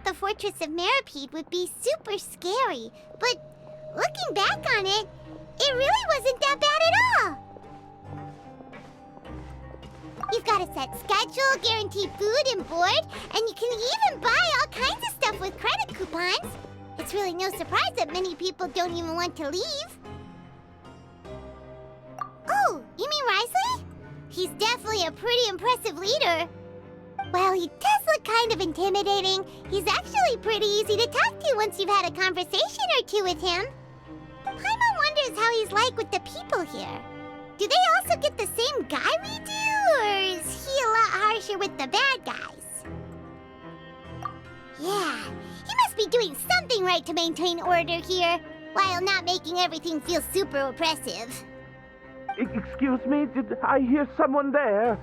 the Fortress of Meropide would be super scary, but looking back on it, it really wasn't that bad at all. You've got a set schedule, guaranteed food and board, and you can even buy all kinds of stuff with credit coupons. It's really no surprise that many people don't even want to leave. Oh, you mean Wriothelsey? He's definitely a pretty impressive leader. Well, he does look kind of intimidating. He's actually pretty easy to talk to once you've had a conversation or two with him. Paimon wonders how he's like with the people here. Do they also get the same guy we do, or is he a lot harsher with the bad guys? Yeah, he must be doing something right to maintain order here, while not making everything feel super oppressive. Excuse me, did I hear someone there?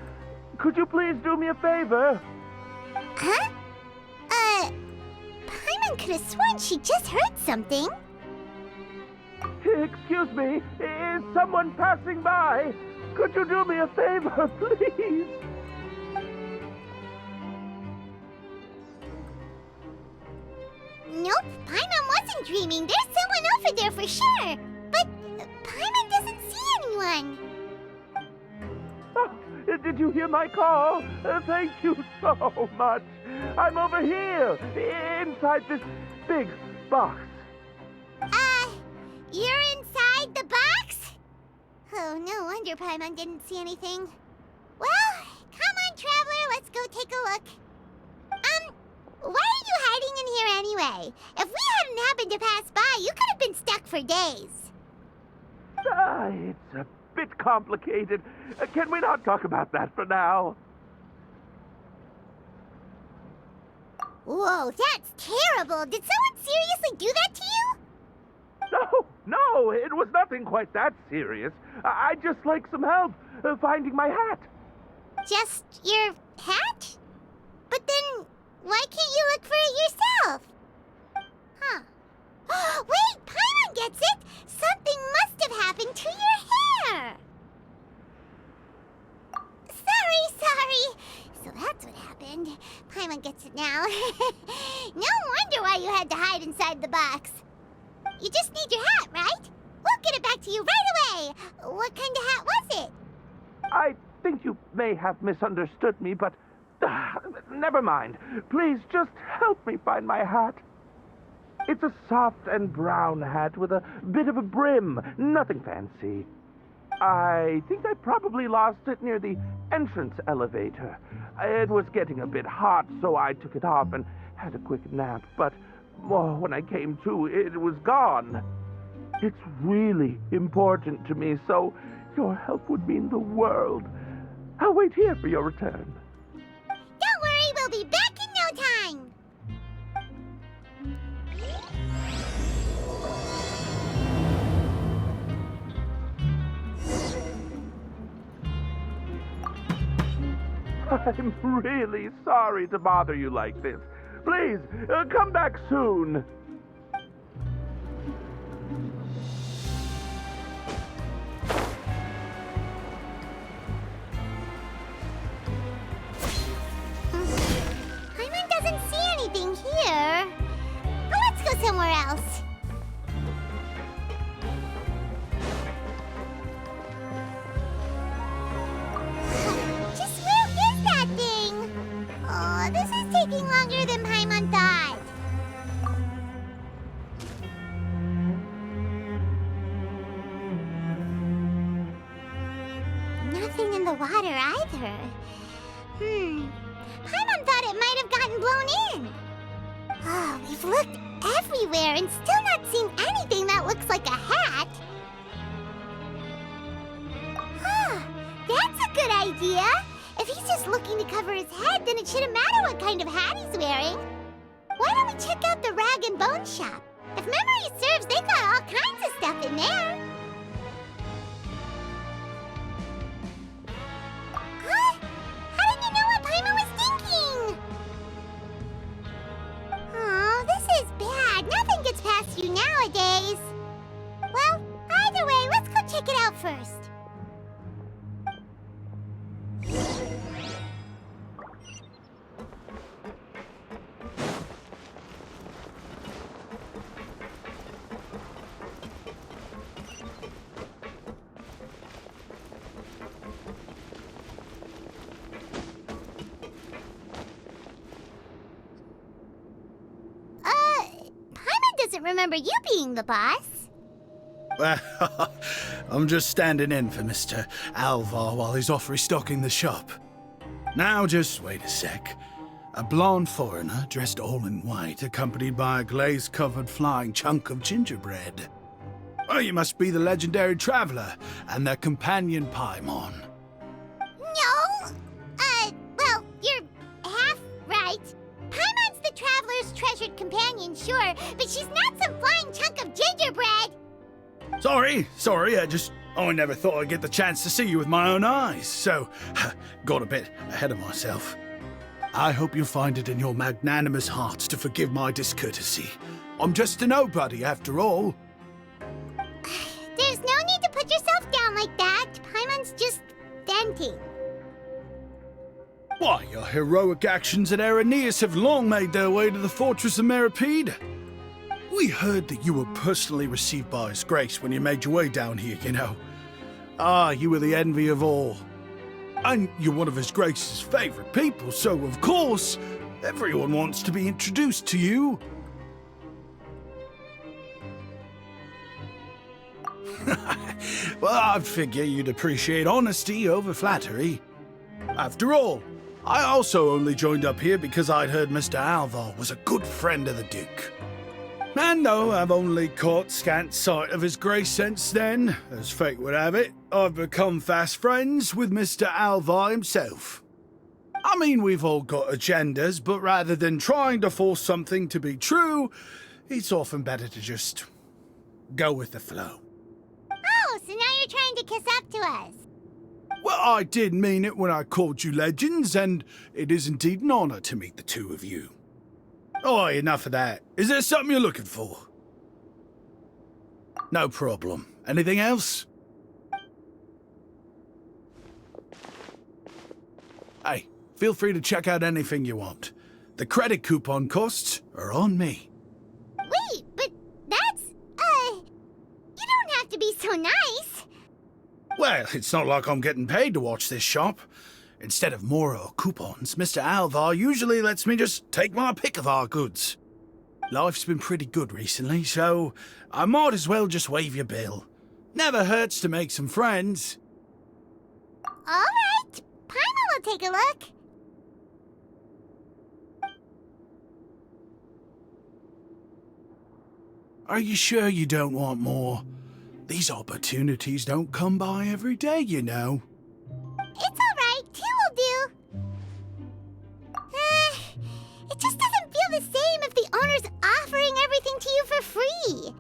Could you please do me a favor? Huh? Paimon could have sworn she just heard something. Excuse me, is someone passing by? Could you do me a favor, please? Nope, Paimon wasn't dreaming. There's someone over there for sure. But Paimon doesn't see anyone. Oh, did you hear my call? Thank you so much. I'm over here, inside this big box. You're inside the box? Oh, no wonder Paimon didn't see anything. Well, come on, Traveler, let's go take a look. Why are you hiding in here anyway? If we hadn't happened to pass by, you could have been stuck for days. It's a bit complicated. Can we not talk about that for now? Whoa, that's terrible. Did someone seriously do that to you? No, it was nothing quite that serious. I'd just like some help finding my hat. Just your hat? But then, why can't you look for it yourself? Huh. Wait, Paimon gets it! Something must have happened to your hair! Sorry. So that's what happened. Paimon gets it now. No wonder why you had to hide inside the box. You just need your hat, right? We'll get it back to you right away. What kind of hat was it? I think you may have misunderstood me, but never mind. Please just help me find my hat. It's a soft and brown hat with a bit of a brim. Nothing fancy. I think I probably lost it near the entrance elevator. It was getting a bit hot, so I took it off and had a quick nap, but when I came to, it was gone. It's really important to me, so your help would mean the world. I'll wait here for your return. Don't worry, we'll be back in no time. I'm really sorry to bother you like this. Please, come back soon. Paimon doesn't see anything here. Let's go somewhere else. Just where is that thing? Oh, this is taking longer than Paimon thought. Nothing in the water either. Paimon thought it might have gotten blown in. Oh, we've looked everywhere and still not seen anything that looks like a hat. That's a good idea. If he's just looking to cover his head, then it shouldn't matter what kind of hat he's wearing. Why don't we check out the rag and bone shop? If memory serves, they got all kinds of stuff in there. Huh? How did you know what Paimon was thinking? Oh, this is bad. Nothing gets past you nowadays. Well, either way, let's go check it out first. can't remember you being the boss. Well, I'm just standing in for Mr. Alvar while he's off restocking the shop. Now just wait a sec. A blonde foreigner dressed all in white, accompanied by a glaze-covered flying chunk of gingerbread. Oh, you must be the legendary traveler and their companion Paimon. No! Well, you're half right. Paimon's the traveler's treasured companion, sure, but she's not some flying chunk of gingerbread! Sorry, I never thought I'd get the chance to see you with my own eyes, so got a bit ahead of myself. I hope you find it in your magnanimous hearts to forgive my discourtesy. I'm just a nobody, after all. There's no need to put yourself down like that. Paimon's just venting. Why, your heroic actions at Araneus have long made their way to the Fortress of Meropide. We heard that you were personally received by His Grace when you made your way down here, you know. You were the envy of all. And you're one of His Grace's favorite people, so of course, everyone wants to be introduced to you. Well, I'd figure you'd appreciate honesty over flattery. After all, I also only joined up here because I'd heard Mr. Alvar was a good friend of the Duke. And though I've only caught scant sight of His Grace since then, as fate would have it, I've become fast friends with Mr. Alvar himself. I mean, we've all got agendas, but rather than trying to force something to be true, it's often better to just go with the flow. Oh, so now you're trying to kiss up to us. Well, I did mean it when I called you legends, and it is indeed an honor to meet the two of you. Oh, enough of that. Is there something you're looking for? No problem. Anything else? Hey, feel free to check out anything you want. The credit coupon costs are on me. Wait, but that's, you don't have to be so nice. Well, it's not like I'm getting paid to watch this shop. Instead of more or coupons, Mr. Alvar usually lets me just take my pick of our goods. Life's been pretty good recently, so I might as well just waive your bill. Never hurts to make some friends. All right, Paimon will take a look. Are you sure you don't want more? These opportunities don't come by every day, you know. It's all right, two will do. It just doesn't feel the same if the owner's offering everything to you for free.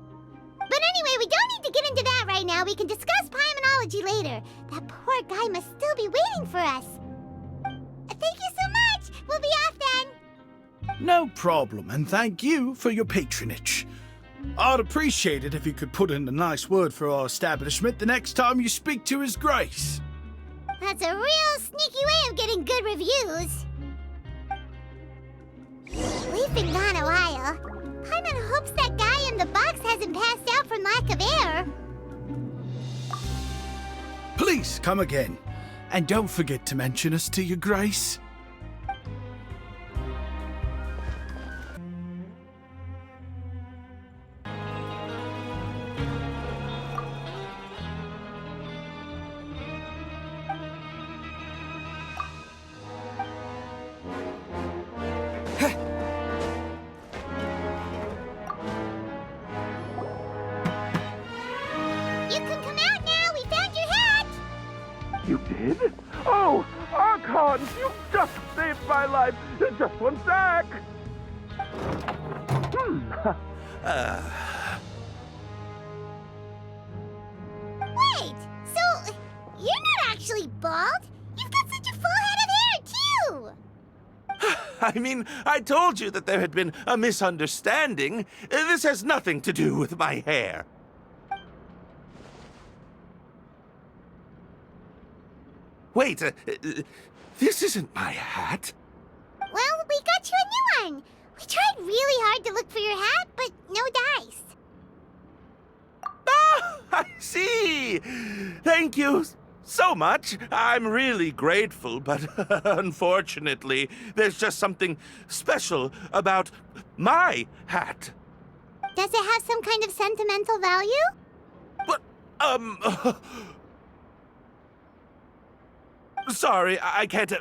But anyway, we don't need to get into that right now. We can discuss Paimonology later. That poor guy must still be waiting for us. Thank you so much. We'll be off then. No problem, and thank you for your patronage. I'd appreciate it if you could put in a nice word for our establishment the next time you speak to His Grace. That's a real sneaky way of getting good reviews. We've been gone a while. Paimon hopes that guy in the box hasn't passed out from lack of air. Please come again, and don't forget to mention us to your Grace. You can come out now. We found your hat. You did? Oh, Archon, you just saved my life. Just one sec. Wait, so you're not actually bald? You've got such a full head of hair, too. I mean, I told you that there had been a misunderstanding. This has nothing to do with my hair. Wait, this isn't my hat. Well, we got you a new one. We tried really hard to look for your hat, but no dice. Ah, I see. Thank you so much. I'm really grateful, but unfortunately, there's just something special about my hat. Does it have some kind of sentimental value? But, sorry, I can't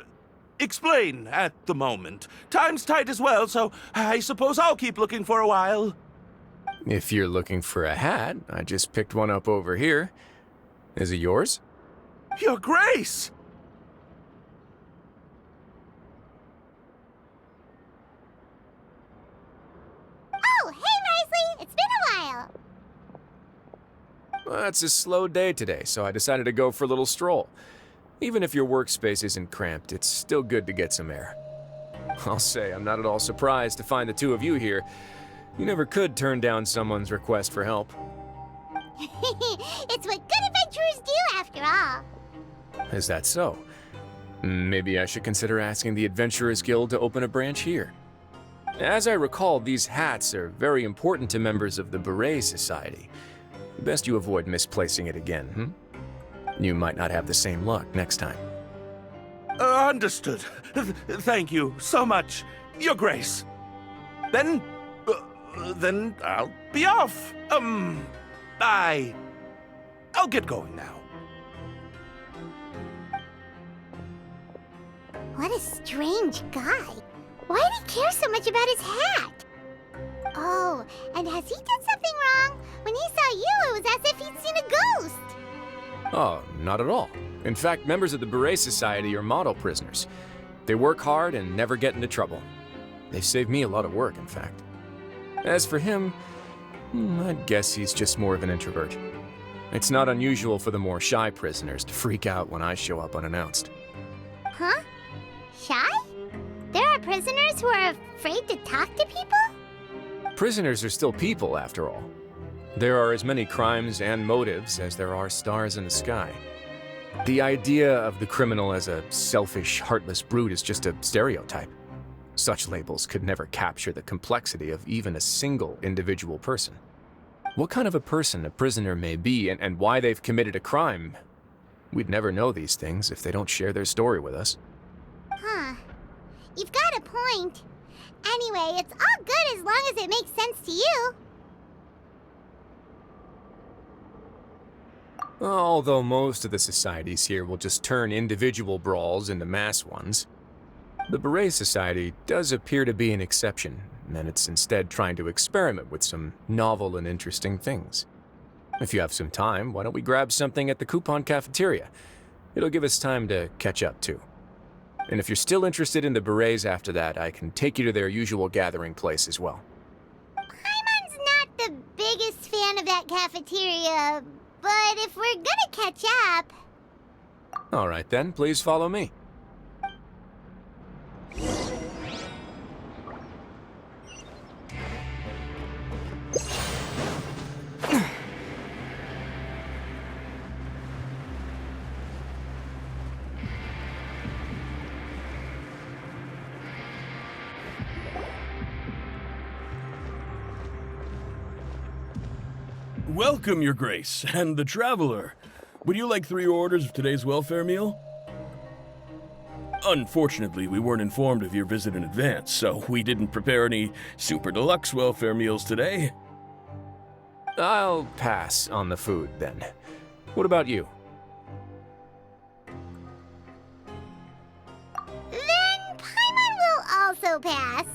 explain at the moment. Time's tight as well, so I suppose I'll keep looking for a while. If you're looking for a hat, I just picked one up over here. Is it yours? Your Grace! Oh, hey, Wriothelsey! It's been a while! Well, it's a slow day today, so I decided to go for a little stroll. Even if your workspace isn't cramped, it's still good to get some air. I'll say I'm not at all surprised to find the two of you here. You never could turn down someone's request for help. It's what good adventurers do, after all. Is that so? Maybe I should consider asking the Adventurers Guild to open a branch here. As I recall, these hats are very important to members of the Beret Society. Best you avoid misplacing it again, You might not have the same luck next time. Understood. Thank you so much, Your Grace. Then I'll be off. I'll get going now. What a strange guy. Why did he care so much about his hat? Oh, and has he done something wrong? When he saw you, it was as if he'd seen a ghost. Oh, not at all. In fact, members of the Beret Society are model prisoners. They work hard and never get into trouble. They've saved me a lot of work, in fact. As for him, I'd guess he's just more of an introvert. It's not unusual for the more shy prisoners to freak out when I show up unannounced. Huh? Shy? There are prisoners who are afraid to talk to people? Prisoners are still people, after all. There are as many crimes and motives as there are stars in the sky. The idea of the criminal as a selfish, heartless brute is just a stereotype. Such labels could never capture the complexity of even a single individual person. What kind of a person a prisoner may be and why they've committed a crime, we'd never know these things if they don't share their story with us. Huh. You've got a point. Anyway, it's all good as long as it makes sense to you. Although most of the societies here will just turn individual brawls into mass ones, the Beret Society does appear to be an exception, and it's instead trying to experiment with some novel and interesting things. If you have some time, why don't we grab something at the Coupon Cafeteria? It'll give us time to catch up, too. And if you're still interested in the Berets after that, I can take you to their usual gathering place as well. Paimon's not the biggest fan of that cafeteria, but if we're gonna catch up... All right then, please follow me. Welcome, Your Grace, and the Traveler. Would you like 3 orders of today's welfare meal? Unfortunately, we weren't informed of your visit in advance, so we didn't prepare any super deluxe welfare meals today. I'll pass on the food, then. What about you? Then Paimon will also pass.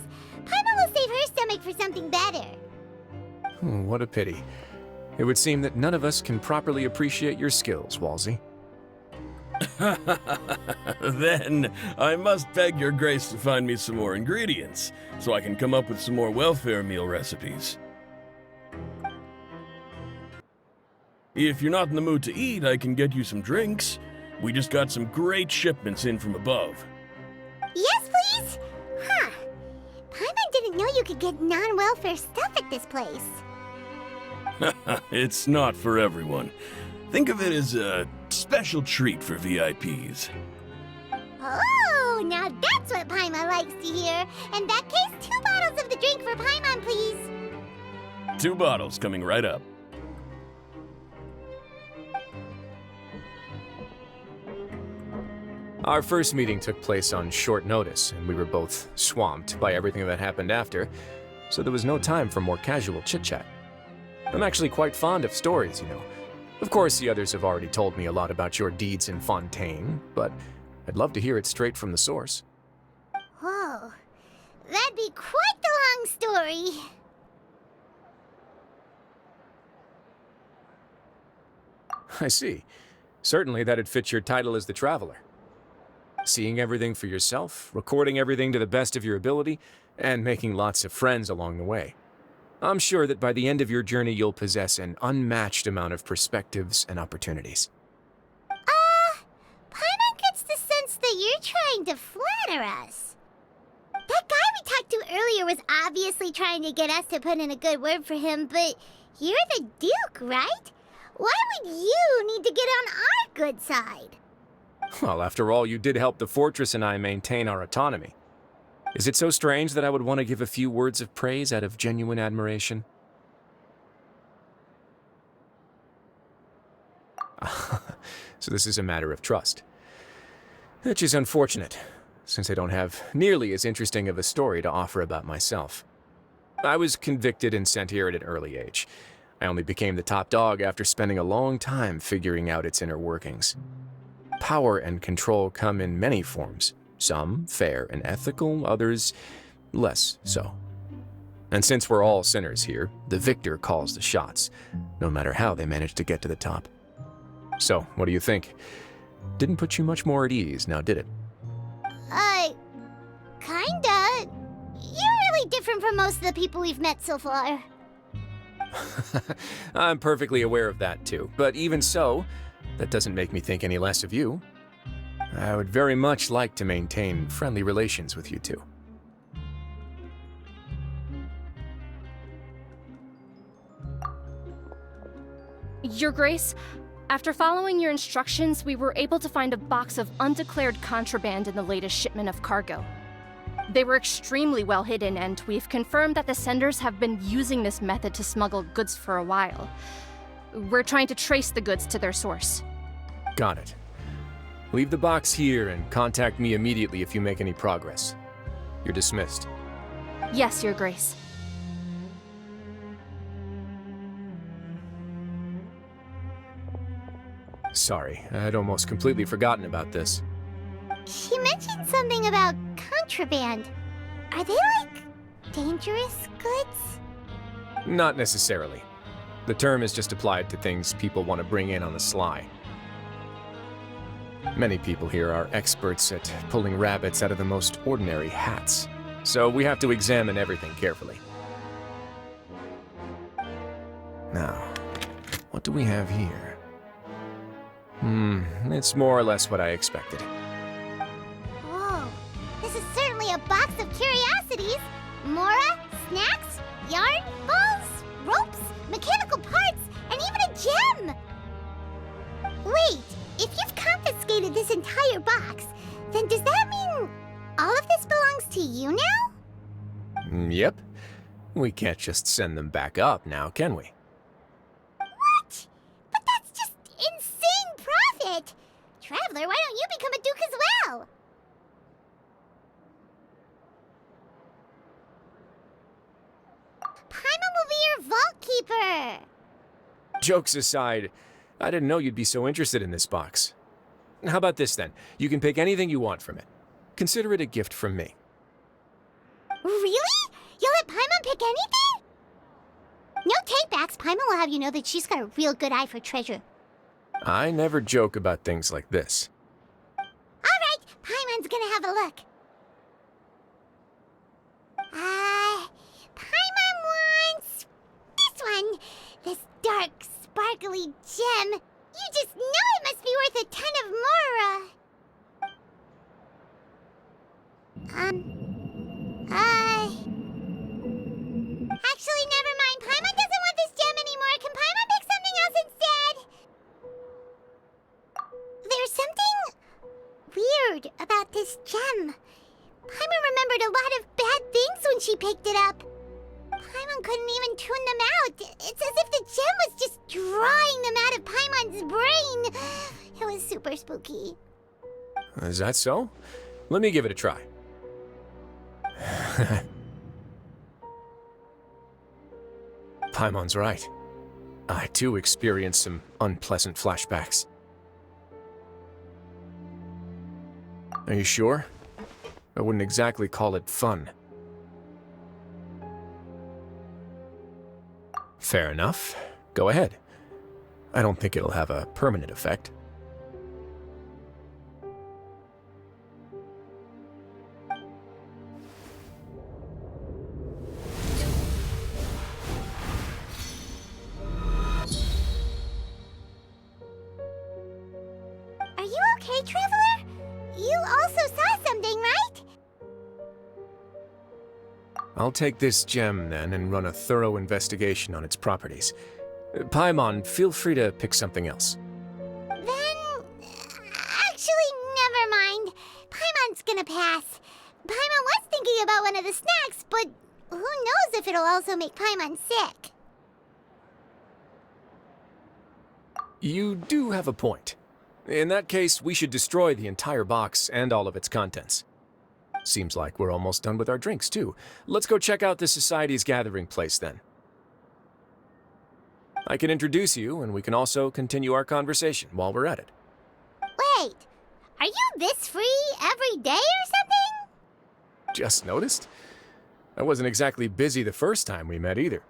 Paimon will save her stomach for something better. What a pity. It would seem that none of us can properly appreciate your skills, Walsey. Then I must beg Your Grace to find me some more ingredients, so I can come up with some more welfare meal recipes. If you're not in the mood to eat, I can get you some drinks. We just got some great shipments in from above. Yes, please? Huh. Paimon didn't know you could get non-welfare stuff at this place. It's not for everyone. Think of it as a special treat for VIPs. Oh, now that's what Paimon likes to hear. In that case, 2 bottles of the drink for Paimon, please. 2 bottles coming right up. Our first meeting took place on short notice, and we were both swamped by everything that happened after. so there was no time for more casual chit-chat. I'm actually quite fond of stories, you know. Of course, the others have already told me a lot about your deeds in Fontaine, but I'd love to hear it straight from the source. Whoa, that'd be quite the long story. I see. Certainly that'd fit your title as the Traveler. Seeing everything for yourself, recording everything to the best of your ability, and making lots of friends along the way. I'm sure that by the end of your journey you'll possess an unmatched amount of perspectives and opportunities. Paimon gets the sense that you're trying to flatter us. That guy we talked to earlier was obviously trying to get us to put in a good word for him, but you're the Duke, right? Why would you need to get on our good side? Well, after all, you did help the Fortress and I maintain our autonomy. Is it so strange that I would want to give a few words of praise out of genuine admiration? So this is a matter of trust. Which is unfortunate, since I don't have nearly as interesting of a story to offer about myself. I was convicted and sent here at an early age. I only became the top dog after spending a long time figuring out its inner workings. Power and control come in many forms. Some fair and ethical, others less so. And since we're all sinners here, the victor calls the shots, no matter how they manage to get to the top. So, what do you think? Didn't put you much more at ease, now did it? Kinda. You're really different from most of the people we've met so far. I'm perfectly aware of that too, but even so, that doesn't make me think any less of you. I would very much like to maintain friendly relations with you two. Your Grace, after following your instructions, we were able to find a box of undeclared contraband in the latest shipment of cargo. They were extremely well hidden, and we've confirmed that the senders have been using this method to smuggle goods for a while. We're trying to trace the goods to their source. Got it. Leave the box here and contact me immediately if you make any progress. You're dismissed. Yes, Your Grace. Sorry, I'd almost completely forgotten about this. She mentioned something about contraband. Are they, like, dangerous goods? Not necessarily. The term is just applied to things people want to bring in on the sly. Many people here are experts at pulling rabbits out of the most ordinary hats, so we have to examine everything carefully. Now, what do we have here? It's more or less what I expected. Whoa, this is certainly a box of curiosities. Mora, snacks, yarn, balls, ropes, mechanical parts, and even a gem! Wait, if you've confiscated this entire box, then does that mean all of this belongs to you now? Yep. We can't just send them back up now, can we? What? But that's just insane profit! Traveler, why don't you become a duke as well? Paimon will be your vault keeper! Jokes aside, I didn't know you'd be so interested in this box. How about this then? You can pick anything you want from it. Consider it a gift from me. Really? You'll let Paimon pick anything? No take-backs. Paimon will have you know that she's got a real good eye for treasure. I never joke about things like this. Alright, Paimon's gonna have a look. Paimon wants this one. This dark, sparkly gem. You just know it must be worth a ton of Mora. Actually, never mind. Paimon doesn't want this gem anymore. Can Paimon pick something else instead? There's something weird about this gem. Paimon remembered a lot of bad things when she picked it up. Paimon couldn't even tune them out. It's as if the gem was just drawing them out of Paimon's brain. It was super spooky. Is that so? Let me give it a try. Paimon's right. I too experienced some unpleasant flashbacks. Are you sure? I wouldn't exactly call it fun. Fair enough. Go ahead. I don't think it'll have a permanent effect. Are you okay, Traveler? You also saw something, right? I'll take this gem, then, and run a thorough investigation on its properties. Paimon, feel free to pick something else. Then... actually, never mind. Paimon's gonna pass. Paimon was thinking about one of the snacks, but who knows if it'll also make Paimon sick. You do have a point. In that case, we should destroy the entire box and all of its contents. Seems like we're almost done with our drinks, too. Let's go check out the Society's gathering place, then. I can introduce you, and we can also continue our conversation while we're at it. Wait, are you this free every day or something? Just noticed? I wasn't exactly busy the first time we met, either.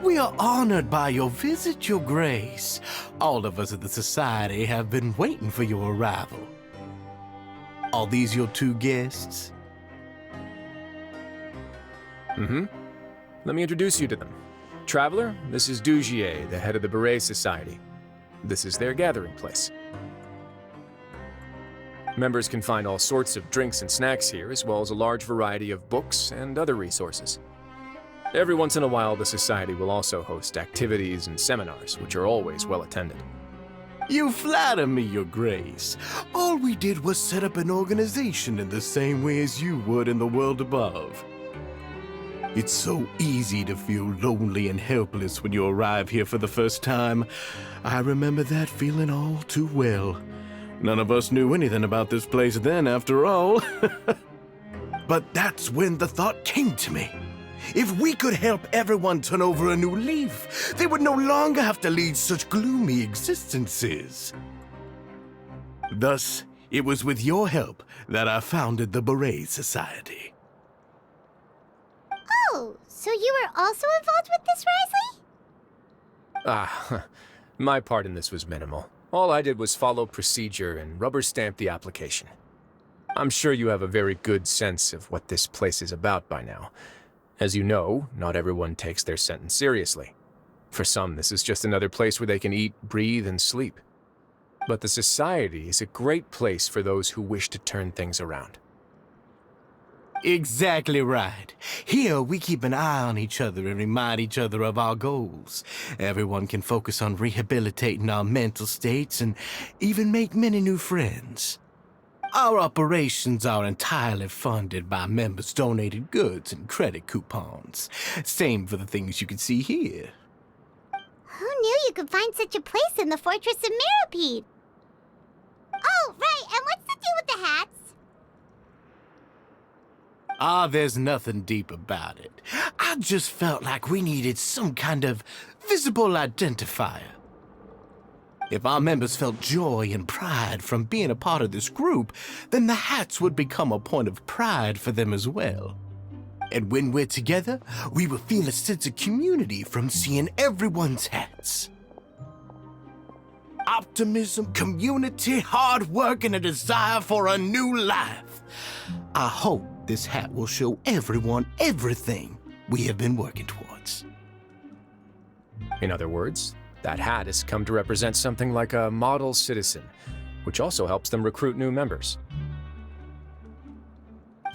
We are honored by your visit, Your Grace. All of us at the Society have been waiting for your arrival. Are these your two guests? Let me introduce you to them. Traveler, this is Dugier, the head of the Beret Society. This is their gathering place. Members can find all sorts of drinks and snacks here, as well as a large variety of books and other resources. Every once in a while, the Society will also host activities and seminars, which are always well attended. You flatter me, Your Grace. All we did was set up an organization in the same way as you would in the world above. It's so easy to feel lonely and helpless when you arrive here for the first time. I remember that feeling all too well. None of us knew anything about this place then, after all. But that's when the thought came to me. If we could help everyone turn over a new leaf, they would no longer have to lead such gloomy existences. Thus, it was with your help that I founded the Beret Society. Oh, so you were also involved with this, Wriothelsey? My part in this was minimal. All I did was follow procedure and rubber stamp the application. I'm sure you have a very good sense of what this place is about by now. As you know, not everyone takes their sentence seriously. For some, this is just another place where they can eat, breathe, and sleep. But the Society is a great place for those who wish to turn things around. Exactly right. Here, we keep an eye on each other and remind each other of our goals. Everyone can focus on rehabilitating our mental states and even make many new friends. Our operations are entirely funded by members' donated goods and credit coupons. Same for the things you can see here. Who knew you could find such a place in the Fortress of Meropide? Oh, right, and what's the deal with the hats? There's nothing deep about it. I just felt like we needed some kind of visible identifier. If our members felt joy and pride from being a part of this group, then the hats would become a point of pride for them as well. And when we're together, we will feel a sense of community from seeing everyone's hats. Optimism, community, hard work, and a desire for a new life. I hope this hat will show everyone everything we have been working towards. In other words, that hat has come to represent something like a model citizen, which also helps them recruit new members.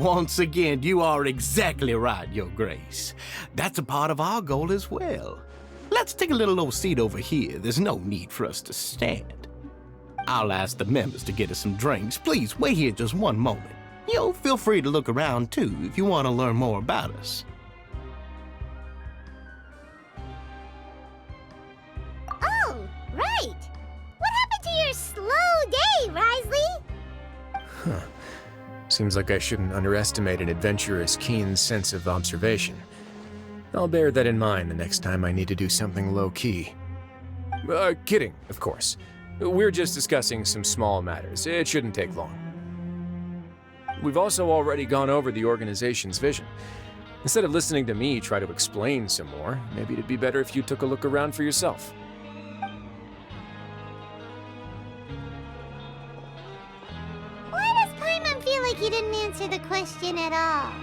Once again, you are exactly right, Your Grace. That's a part of our goal as well. Let's take a little old seat over here. There's no need for us to stand. I'll ask the members to get us some drinks. Please wait here just one moment. Feel free to look around too if you want to learn more about us. Oh, right! What happened to your slow day, Wriothelsey? Seems like I shouldn't underestimate an adventurer's keen sense of observation. I'll bear that in mind the next time I need to do something low-key. Kidding, of course. We're just discussing some small matters. It shouldn't take long. We've also already gone over the organization's vision. Instead of listening to me try to explain some more, maybe it'd be better if you took a look around for yourself. Why does Paimon feel like he didn't answer the question at all?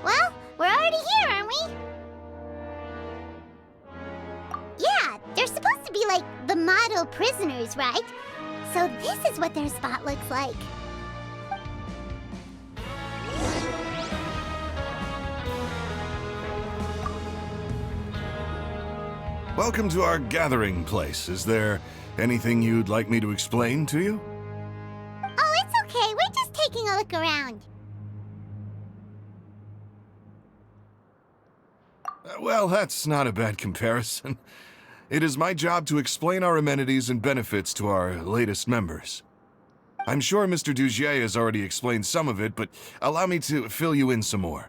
Well, we're already here, aren't we? Yeah, they're supposed to be like the model prisoners, right? So this is what their spot looks like. Welcome to our gathering place. Is there anything you'd like me to explain to you? Oh, it's okay. We're just taking a look around. Well, that's not a bad comparison. It is my job to explain our amenities and benefits to our latest members. I'm sure Mr. Dugier has already explained some of it, but allow me to fill you in some more.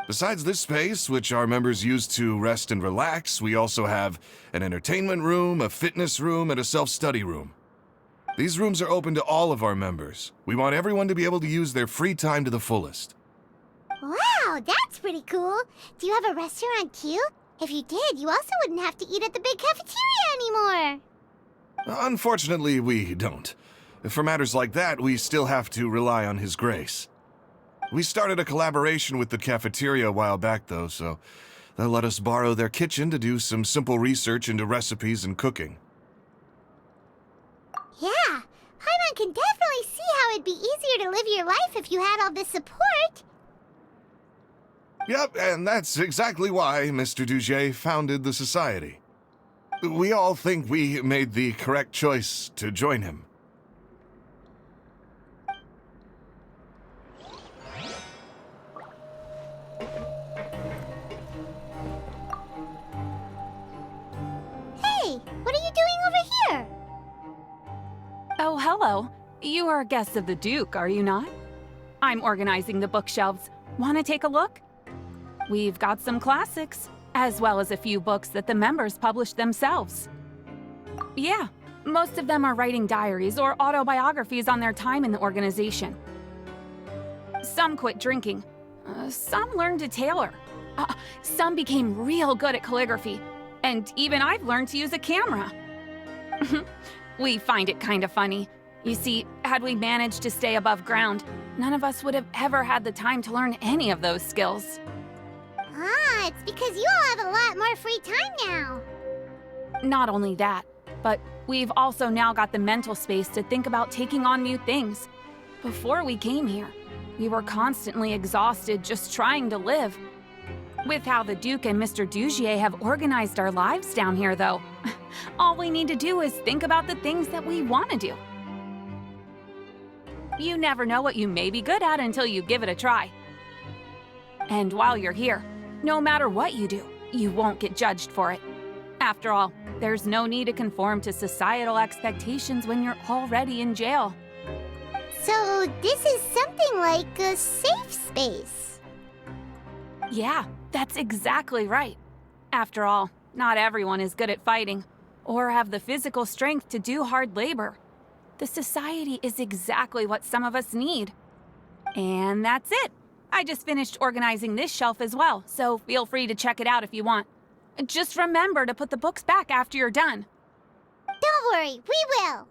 Besides this space, which our members use to rest and relax, we also have an entertainment room, a fitness room, and a self-study room. These rooms are open to all of our members. We want everyone to be able to use their free time to the fullest. Wow, that's pretty cool. Do you have a restaurant too? If you did, you also wouldn't have to eat at the big cafeteria anymore. Unfortunately, we don't. For matters like that, we still have to rely on His Grace. We started a collaboration with the cafeteria a while back, though, so they'll let us borrow their kitchen to do some simple research into recipes and cooking. Yeah, Paimon can definitely see how it'd be easier to live your life if you had all this support. Yep, and that's exactly why Mr. Dugier founded the society. We all think we made the correct choice to join him. Hey, what are you doing over here? Oh, hello. You are guests of the Duke, are you not? I'm organizing the bookshelves. Want to take a look? We've got some classics, as well as a few books that the members published themselves. Yeah, most of them are writing diaries or autobiographies on their time in the organization. Some quit drinking. Some learned to tailor. Some became real good at calligraphy. And even I've learned to use a camera. We find it kind of funny. You see, had we managed to stay above ground, none of us would have ever had the time to learn any of those skills. Ah, it's because you all have a lot more free time now. Not only that, but we've also now got the mental space to think about taking on new things. Before we came here, we were constantly exhausted just trying to live. With how the Duke and Mr. Dugier have organized our lives down here, though, all we need to do is think about the things that we want to do. You never know what you may be good at until you give it a try. And while you're here, no matter what you do, you won't get judged for it. After all, there's no need to conform to societal expectations when you're already in jail. So this is something like a safe space. Yeah, that's exactly right. After all, not everyone is good at fighting, or have the physical strength to do hard labor. The society is exactly what some of us need. And that's it. I just finished organizing this shelf as well, so feel free to check it out if you want. Just remember to put the books back after you're done. Don't worry, we will.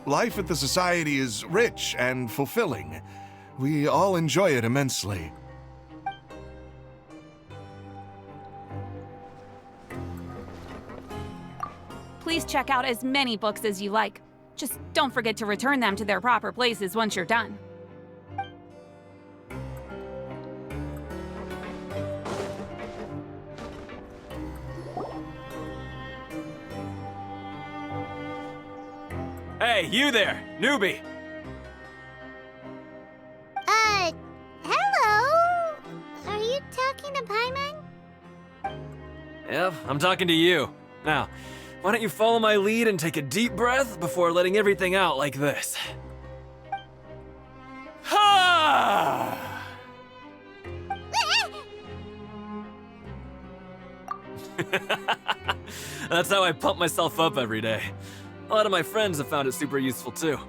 Life at the Society is rich and fulfilling. We all enjoy it immensely. Please check out as many books as you like. Just don't forget to return them to their proper places once you're done. Hey, you there, newbie! Hello? Are you talking to Paimon? Yep, I'm talking to you. Now, why don't you follow my lead and take a deep breath before letting everything out like this? Ha! That's how I pump myself up every day. A lot of my friends have found it super useful too.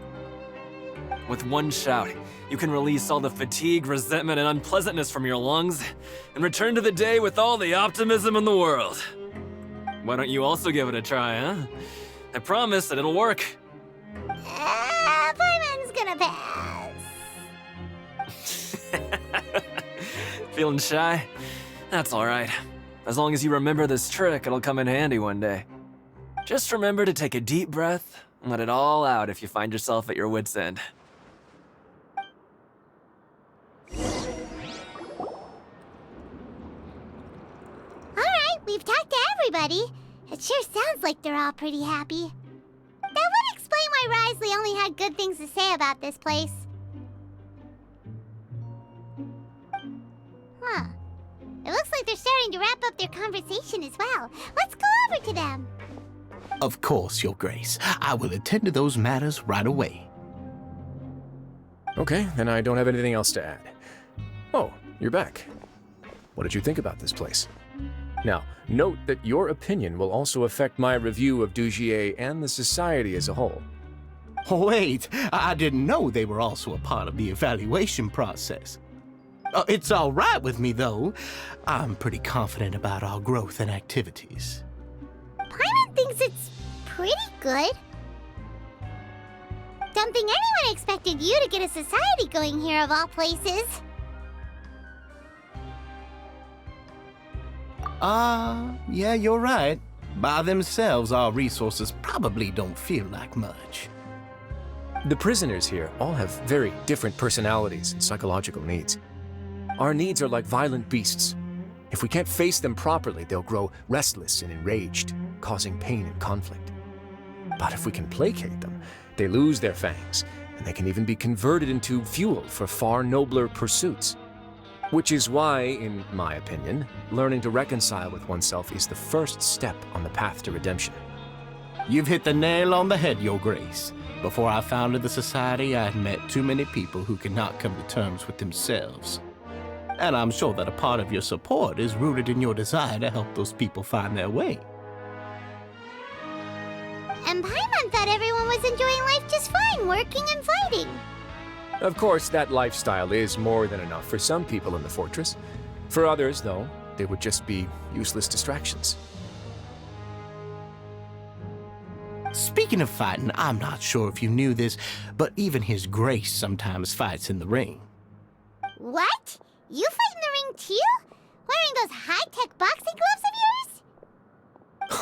With one shout, you can release all the fatigue, resentment, and unpleasantness from your lungs and return to the day with all the optimism in the world. Why don't you also give it a try, huh? I promise that it'll work. Paimon's gonna pass. Feeling shy? That's alright. As long as you remember this trick, it'll come in handy one day. Just remember to take a deep breath and let it all out if you find yourself at your wit's end. Alright, we've talked to everybody. It sure sounds like they're all pretty happy. That would explain why Wriothelsey only had good things to say about this place. Huh. It looks like they're starting to wrap up their conversation as well. Let's go over to them. Of course, Your Grace. I will attend to those matters right away. Okay, then I don't have anything else to add. Oh, you're back. What did you think about this place? Now, note that your opinion will also affect my review of Dugier and the Society as a whole. Wait, I didn't know they were also a part of the evaluation process. It's all right with me, though. I'm pretty confident about our growth and activities. Paimon thinks it's pretty good. Don't think anyone expected you to get a society going here of all places. Yeah, you're right. By themselves, our resources probably don't feel like much. The prisoners here all have very different personalities and psychological needs. Our needs are like violent beasts. If we can't face them properly, they'll grow restless and enraged, causing pain and conflict. But if we can placate them, they lose their fangs, and they can even be converted into fuel for far nobler pursuits. Which is why, in my opinion, learning to reconcile with oneself is the first step on the path to redemption. You've hit the nail on the head, Your Grace. Before I founded the Society, I had met too many people who could not come to terms with themselves. And I'm sure that a part of your support is rooted in your desire to help those people find their way. And Paimon thought everyone was enjoying life just fine, working and fighting. Of course, that lifestyle is more than enough for some people in the fortress. For others, though, they would just be useless distractions. Speaking of fighting, I'm not sure if you knew this, but even His Grace sometimes fights in the ring. What? You fight in the ring too? Wearing those high-tech boxing gloves of yours?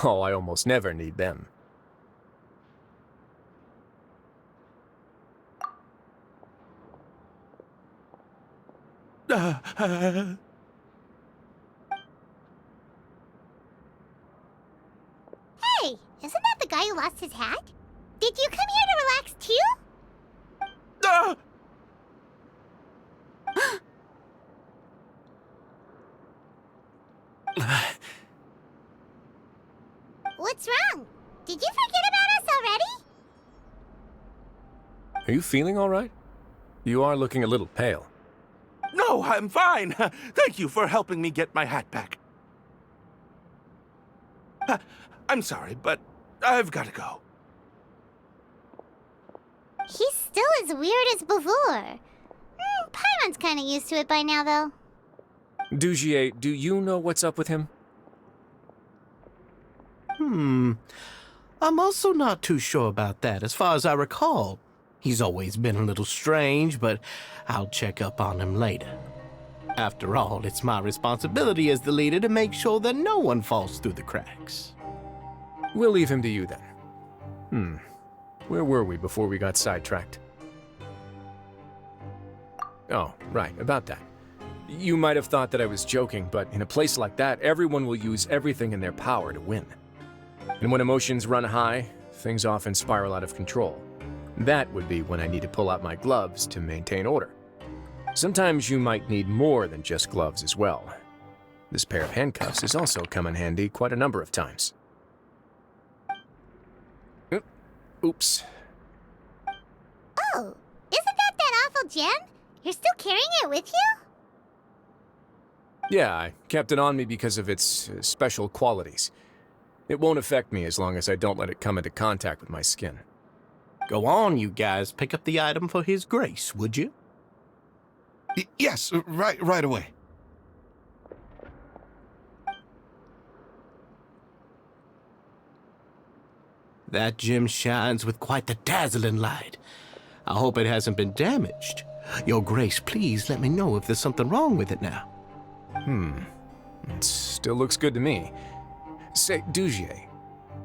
Oh, I almost never need them. Hey, isn't that the guy who lost his hat? Did you come here to relax too? What's wrong? Did you forget about us already? Are you feeling all right? You are looking a little pale. No, I'm fine. Thank you for helping me get my hat back. I'm sorry, but I've got to go. He's still as weird as before. Paimon's kind of used to it by now, though. Dugier, do you know what's up with him? I'm also not too sure about that. As far as I recall, he's always been a little strange, but I'll check up on him later. After all, it's my responsibility as the leader to make sure that no one falls through the cracks. We'll leave him to you then. Where were we before we got sidetracked? Oh, right, about that. You might have thought that I was joking, but in a place like that, everyone will use everything in their power to win. And when emotions run high, things often spiral out of control. That would be when I need to pull out my gloves to maintain order. Sometimes you might need more than just gloves as well. This pair of handcuffs has also come in handy quite a number of times. Oops. Oh, isn't that awful gem? You're still carrying it with you? Yeah, I kept it on me because of its special qualities. It won't affect me as long as I don't let it come into contact with my skin. Go on, you guys. Pick up the item for His Grace, would you? Yes, right away. That gem shines with quite the dazzling light. I hope it hasn't been damaged. Your Grace, please let me know if there's something wrong with it now. It still looks good to me. Say, Dugier,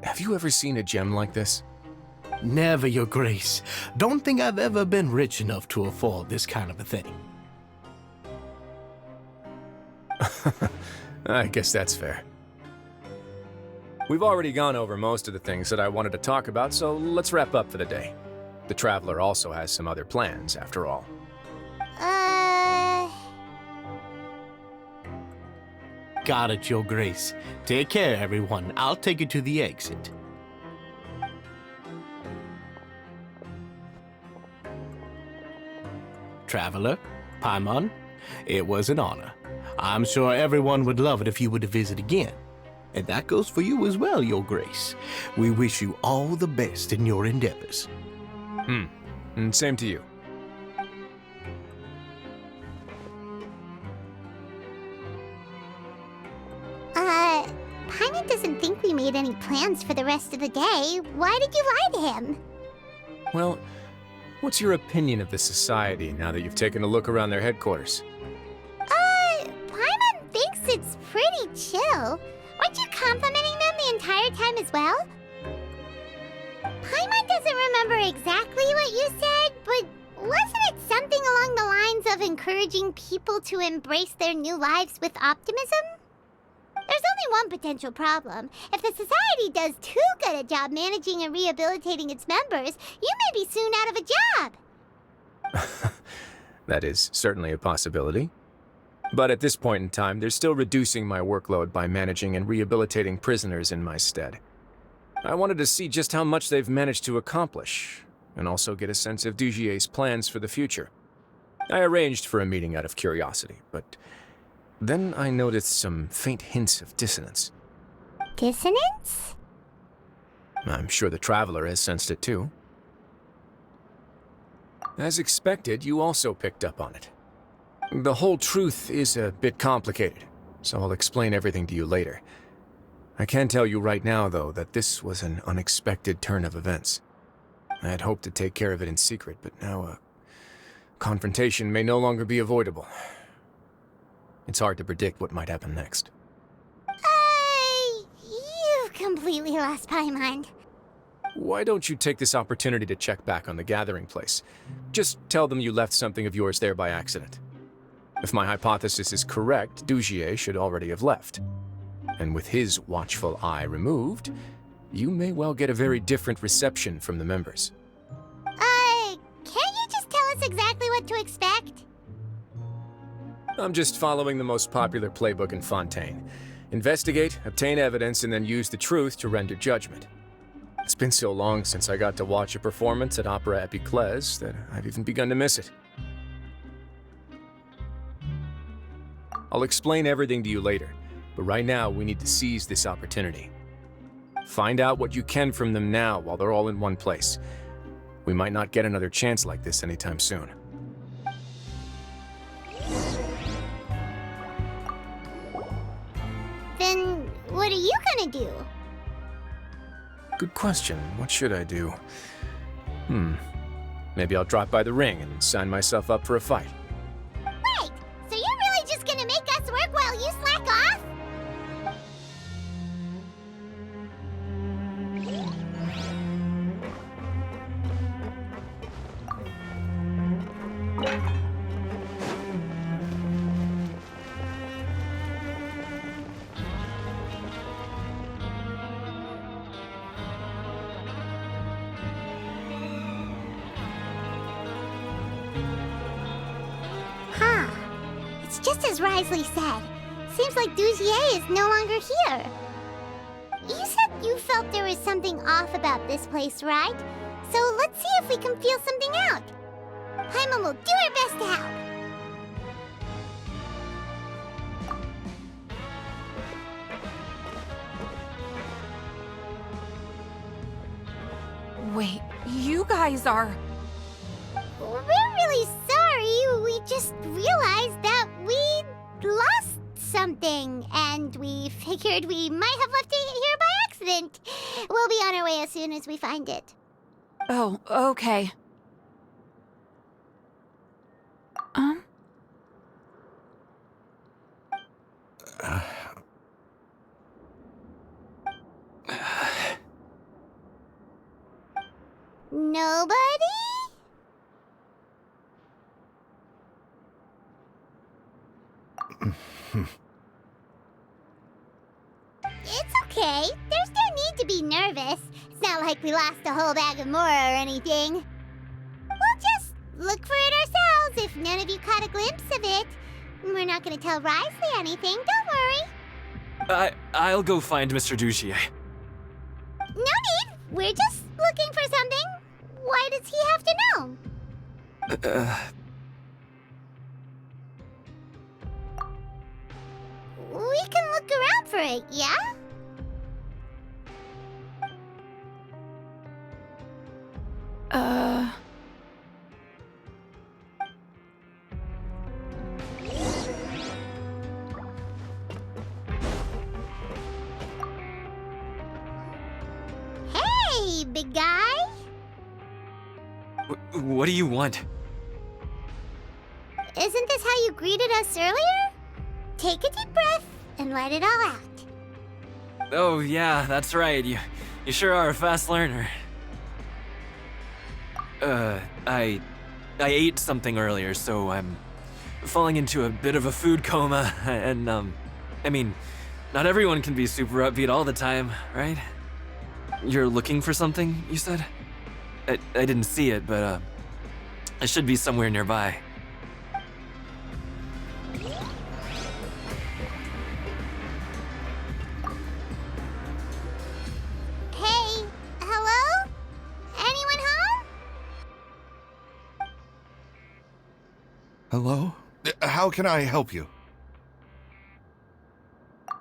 have you ever seen a gem like this? Never, Your Grace. Don't think I've ever been rich enough to afford this kind of a thing. I guess that's fair. We've already gone over most of the things that I wanted to talk about, so let's wrap up for the day. The Traveler also has some other plans, after all. Got it, Your Grace. Take care, everyone. I'll take you to the exit. Traveler, Paimon, it was an honor. I'm sure everyone would love it if you were to visit again. And that goes for you as well, Your Grace. We wish you all the best in your endeavors. And same to you. Paimon doesn't think we made any plans for the rest of the day. Why did you lie to him? Well, what's your opinion of the Society now that you've taken a look around their headquarters? Paimon thinks it's pretty chill. Weren't you complimenting them the entire time as well? Paimon doesn't remember exactly what you said, but wasn't it something along the lines of encouraging people to embrace their new lives with optimism? There's only one potential problem. If the Society does too good a job managing and rehabilitating its members, you may be soon out of a job. That is certainly a possibility. But at this point in time, they're still reducing my workload by managing and rehabilitating prisoners in my stead. I wanted to see just how much they've managed to accomplish, and also get a sense of Dugier's plans for the future. I arranged for a meeting out of curiosity, but then I noticed some faint hints of dissonance. Dissonance? I'm sure the Traveler has sensed it too. As expected, you also picked up on it. The whole truth is a bit complicated, so I'll explain everything to you later. I can tell you right now, though, that this was an unexpected turn of events. I had hoped to take care of it in secret, but now a confrontation may no longer be avoidable. It's hard to predict what might happen next. You've completely lost Paimon. Why don't you take this opportunity to check back on the gathering place? Just tell them you left something of yours there by accident. If my hypothesis is correct, Dugier should already have left. And with his watchful eye removed, you may well get a very different reception from the members. Can't you just tell us exactly what to expect? I'm just following the most popular playbook in Fontaine. Investigate, obtain evidence, and then use the truth to render judgment. It's been so long since I got to watch a performance at Opera Epiclese that I've even begun to miss it. I'll explain everything to you later, but right now we need to seize this opportunity. Find out what you can from them now while they're all in one place. We might not get another chance like this anytime soon. Then what are you gonna do? Good question. What should I do? Maybe I'll drop by the ring and sign myself up for a fight. Wait, so you're really just gonna make us work while you slack off? Huh. It's just as Wriothelsey said. Seems like Dugier is no longer here. You said you felt there was something off about this place, right? So let's see if we can feel something out. Paimon will do her best to help. Wait, you guys are... We're really sorry. We just realized that we lost something, and we figured we might have left it here by accident. We'll be on our way as soon as we find it. Oh, okay. Nobody? It's okay. There's no need to be nervous. It's not like we lost a whole bag of Mora or anything. We'll just look for it ourselves if none of you caught a glimpse of it. We're not gonna tell Wriothelsey anything, don't worry. I'll go find Mr. Dugier. No need. We're just looking for something. Why does he have to know? We can look around for it, yeah? Hey, big guy. What do you want? Isn't this how you greeted us earlier? Take a deep breath and let it all out. Oh, yeah, that's right. You sure are a fast learner. I ate something earlier, so I'm falling into a bit of a food coma, and, I mean, not everyone can be super upbeat all the time, right? You're looking for something, you said? I didn't see it, but, it should be somewhere nearby. Hey, hello? Anyone home? Hello? How can I help you?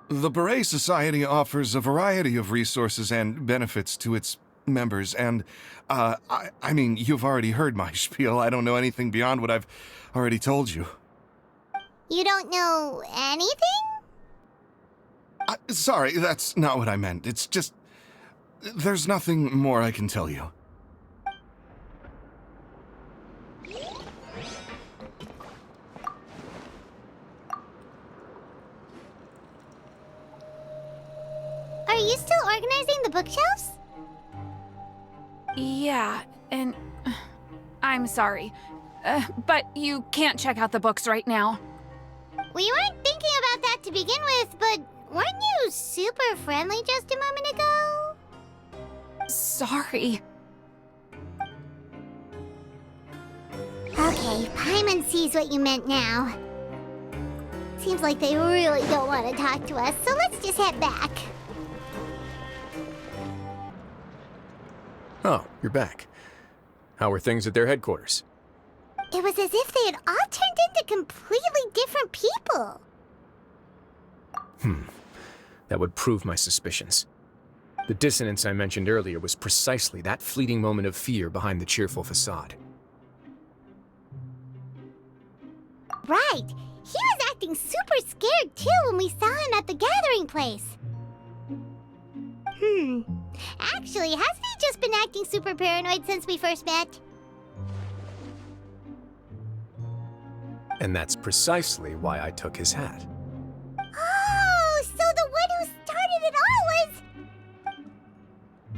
The Beret Society offers a variety of resources and benefits to its members, and, I mean, you've already heard my spiel. I don't know anything beyond what I've already told you. You don't know anything? Sorry, that's not what I meant. It's just... there's nothing more I can tell you. Are you still organizing the bookshelves? Yeah, and... I'm sorry. But you can't check out the books right now. We weren't thinking about that to begin with, but weren't you super friendly just a moment ago? Sorry. Okay, Paimon sees what you meant now. Seems like they really don't want to talk to us, so let's just head back. Oh, you're back. How are things at their headquarters? It was as if they had all turned into completely different people. That would prove my suspicions. The dissonance I mentioned earlier was precisely that fleeting moment of fear behind the cheerful facade. Right. He was acting super scared too when we saw him at the gathering place. Actually, hasn't he just been acting super paranoid since we first met? And that's precisely why I took his hat. Oh, so the one who started it all was...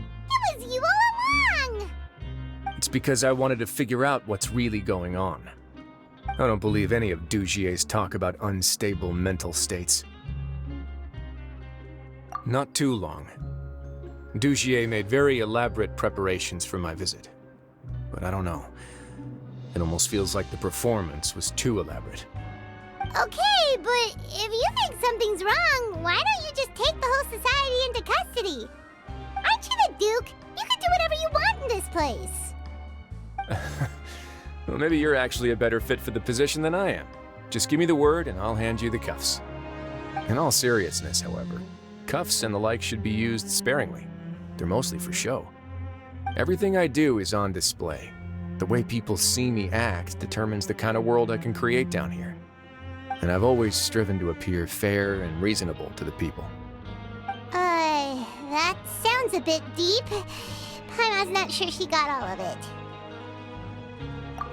It was you all along! It's because I wanted to figure out what's really going on. I don't believe any of Dugier's talk about unstable mental states. Not too long. Dugier made very elaborate preparations for my visit. But I don't know. It almost feels like the performance was too elaborate. Okay, but if you think something's wrong, why don't you just take the whole society into custody? Aren't you the Duke? You can do whatever you want in this place. Well, maybe you're actually a better fit for the position than I am. Just give me the word and I'll hand you the cuffs. In all seriousness, however, cuffs and the like should be used sparingly. They're mostly for show. Everything I do is on display. The way people see me act determines the kind of world I can create down here. And I've always striven to appear fair and reasonable to the people. That sounds a bit deep. Paimon's not sure she got all of it.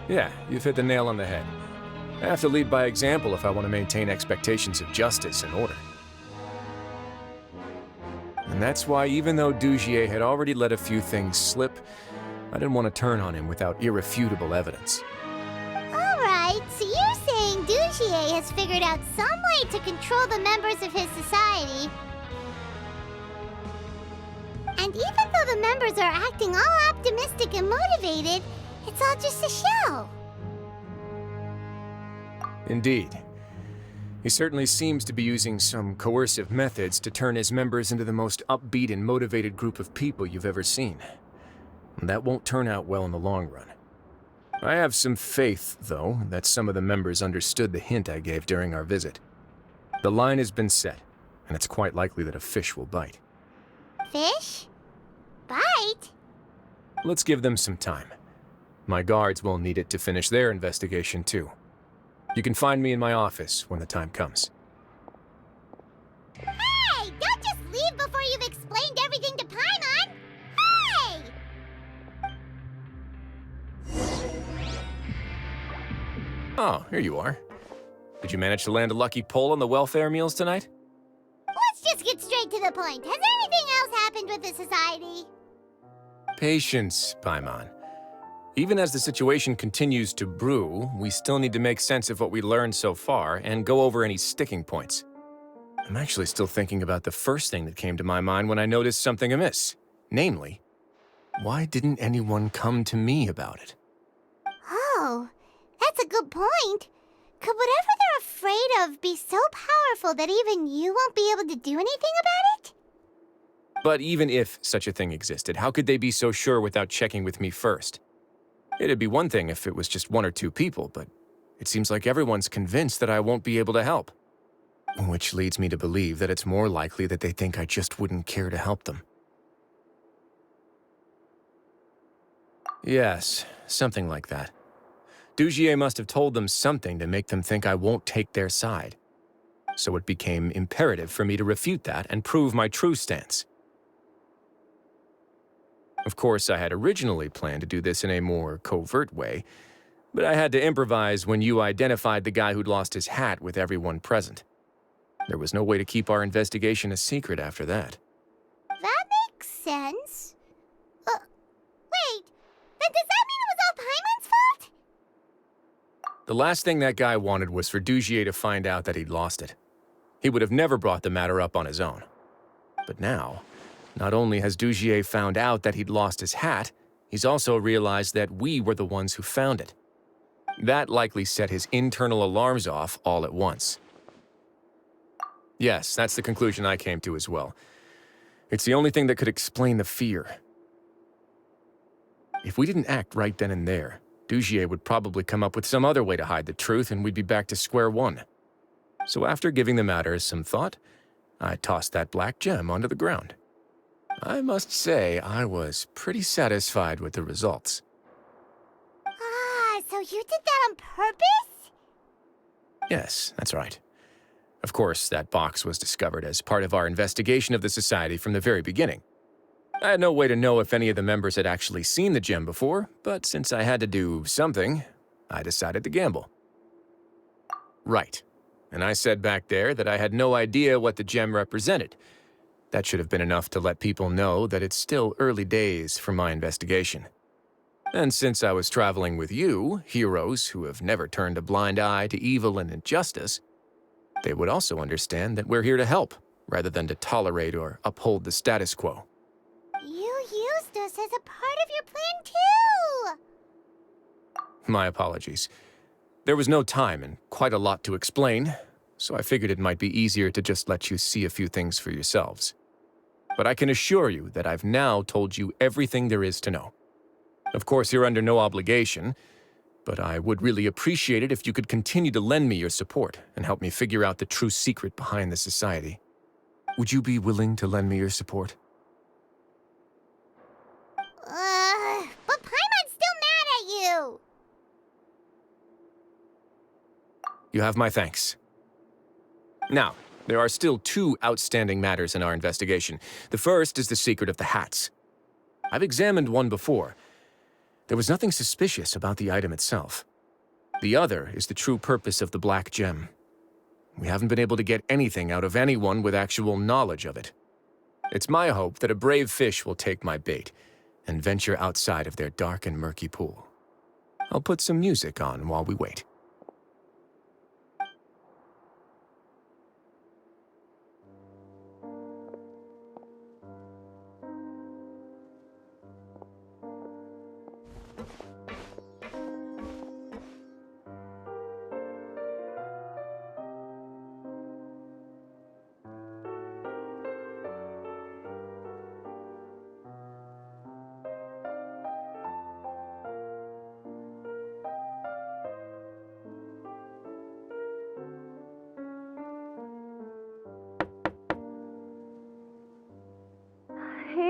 Yeah, you've hit the nail on the head. I have to lead by example if I want to maintain expectations of justice and order. And that's why even though Dugier had already let a few things slip, I didn't want to turn on him without irrefutable evidence. Alright, so you're saying Dugier has figured out some way to control the members of his society. And even though the members are acting all optimistic and motivated, it's all just a show. Indeed. He certainly seems to be using some coercive methods to turn his members into the most upbeat and motivated group of people you've ever seen. And that won't turn out well in the long run. I have some faith, though, that some of the members understood the hint I gave during our visit. The line has been set, and it's quite likely that a fish will bite. Fish? Bite? Let's give them some time. My guards will need it to finish their investigation, too. You can find me in my office when the time comes. Hey! Don't just leave before you've explained everything to Paimon! Hey! Oh, here you are. Did you manage to land a lucky pull on the welfare meals tonight? Let's just get straight to the point. Has anything else happened with the society? Patience, Paimon. Even as the situation continues to brew, we still need to make sense of what we learned so far and go over any sticking points. I'm actually still thinking about the first thing that came to my mind when I noticed something amiss. Namely, why didn't anyone come to me about it? Oh, that's a good point. Could whatever they're afraid of be so powerful that even you won't be able to do anything about it? But even if such a thing existed, how could they be so sure without checking with me first? It'd be one thing if it was just one or two people, but it seems like everyone's convinced that I won't be able to help. Which leads me to believe that it's more likely that they think I just wouldn't care to help them. Yes, something like that. Dugier must have told them something to make them think I won't take their side. So it became imperative for me to refute that and prove my true stance. Of course, I had originally planned to do this in a more covert way, but I had to improvise when you identified the guy who'd lost his hat with everyone present. There was no way to keep our investigation a secret after that. That makes sense. Wait, then does that mean it was all Paimon's fault? The last thing that guy wanted was for Dugier to find out that he'd lost it. He would have never brought the matter up on his own. But now, not only has Dugier found out that he'd lost his hat, he's also realized that we were the ones who found it. That likely set his internal alarms off all at once. Yes, that's the conclusion I came to as well. It's the only thing that could explain the fear. If we didn't act right then and there, Dugier would probably come up with some other way to hide the truth and we'd be back to square one. So after giving the matter some thought, I tossed that black gem onto the ground. I must say, I was pretty satisfied with the results. Ah, so you did that on purpose? Yes, that's right. Of course, that box was discovered as part of our investigation of the society from the very beginning. I had no way to know if any of the members had actually seen the gem before, but since I had to do something, I decided to gamble. Right. And I said back there that I had no idea what the gem represented. That should have been enough to let people know that it's still early days for my investigation. And since I was traveling with you, heroes who have never turned a blind eye to evil and injustice, they would also understand that we're here to help, rather than to tolerate or uphold the status quo. You used us as a part of your plan, too! My apologies. There was no time and quite a lot to explain, so I figured it might be easier to just let you see a few things for yourselves. But I can assure you that I've now told you everything there is to know. Of course, you're under no obligation, but I would really appreciate it if you could continue to lend me your support and help me figure out the true secret behind the society. Would you be willing to lend me your support? But Paimon's still mad at you! You have my thanks. Now, there are still 2 outstanding matters in our investigation. The first is the secret of the hats. I've examined one before. There was nothing suspicious about the item itself. The other is the true purpose of the black gem. We haven't been able to get anything out of anyone with actual knowledge of it. It's my hope that a brave fish will take my bait and venture outside of their dark and murky pool. I'll put some music on while we wait.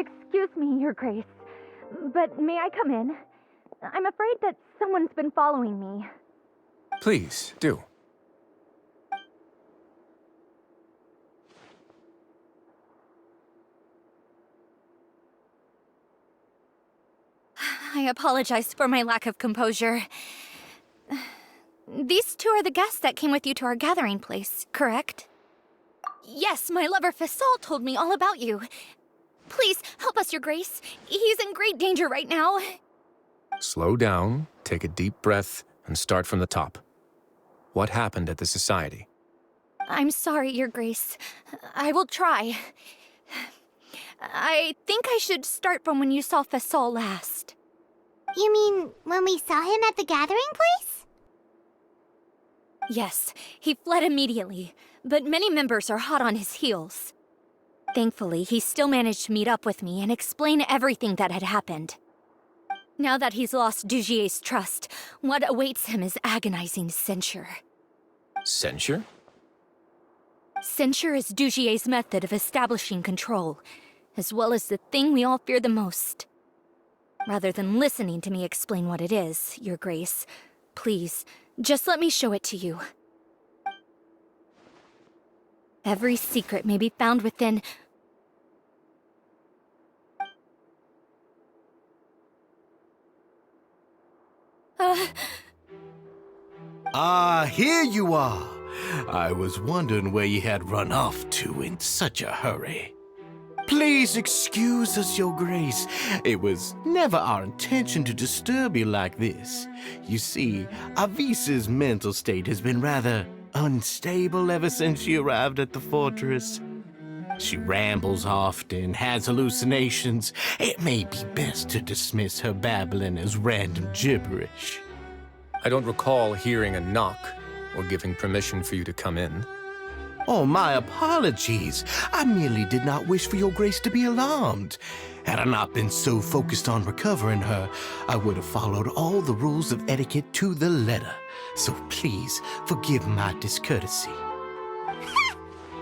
Excuse me, Your Grace, but may I come in? I'm afraid that someone's been following me. Please, do. I apologize for my lack of composure. These 2 are the guests that came with you to our gathering place, correct? Yes, my lover Fasol told me all about you. Please, help us, Your Grace. He's in great danger right now. Slow down, take a deep breath, and start from the top. What happened at the society? I'm sorry, Your Grace. I will try. I think I should start from when you saw Fasol last. You mean when we saw him at the gathering place? Yes, he fled immediately, but many members are hot on his heels. Thankfully, he still managed to meet up with me and explain everything that had happened. Now that he's lost Dugier's trust, what awaits him is agonizing censure. Censure? Censure is Dugier's method of establishing control, as well as the thing we all fear the most. Rather than listening to me explain what it is, Your Grace, please, just let me show it to you. Every secret may be found within... Here you are. I was wondering where you had run off to in such a hurry. Please excuse us, Your Grace. It was never our intention to disturb you like this. You see, Avisa's mental state has been rather unstable ever since she arrived at the fortress. She rambles often, has hallucinations. It may be best to dismiss her babbling as random gibberish. I don't recall hearing a knock or giving permission for you to come in. Oh, my apologies. I merely did not wish for Your Grace to be alarmed. Had I not been so focused on recovering her, I would have followed all the rules of etiquette to the letter. So please, forgive my discourtesy.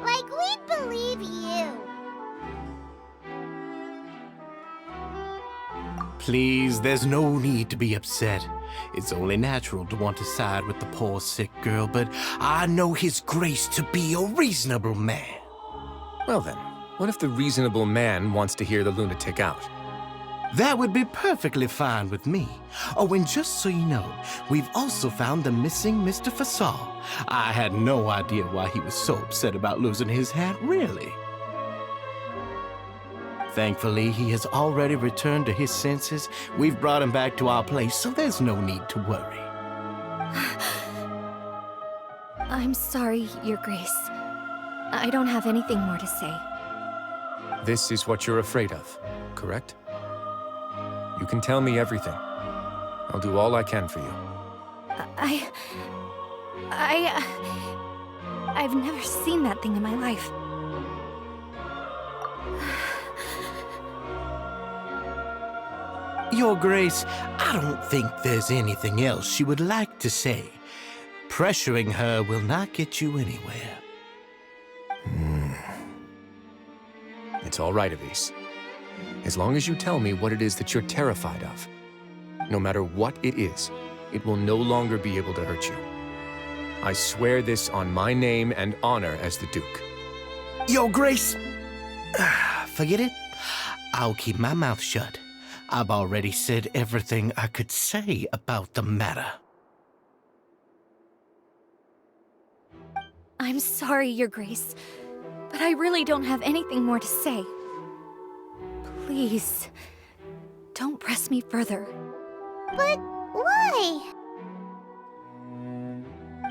Like we'd believe you. Please, there's no need to be upset. It's only natural to want to side with the poor sick girl, but I know His Grace to be a reasonable man. Well then, What if the reasonable man wants to hear the lunatic out? That would be perfectly fine with me. Oh, and just so you know, we've also found the missing Mr. Fasal. I had no idea why he was so upset about losing his hat, really. Thankfully, he has already returned to his senses. We've brought him back to our place, so there's no need to worry. I'm sorry, Your Grace. I don't have anything more to say. This is what you're afraid of, correct? You can tell me everything. I'll do all I can for you. I've never seen that thing in my life. Your Grace, I don't think there's anything else she would like to say. Pressuring her will not get you anywhere. It's all right, Avis. As long as you tell me what it is that you're terrified of. No matter what it is, it will no longer be able to hurt you. I swear this on my name and honor as the Duke. Your Grace, forget it. I'll keep my mouth shut. I've already said everything I could say about the matter. I'm sorry, Your Grace, but I really don't have anything more to say. Please, don't press me further. But why?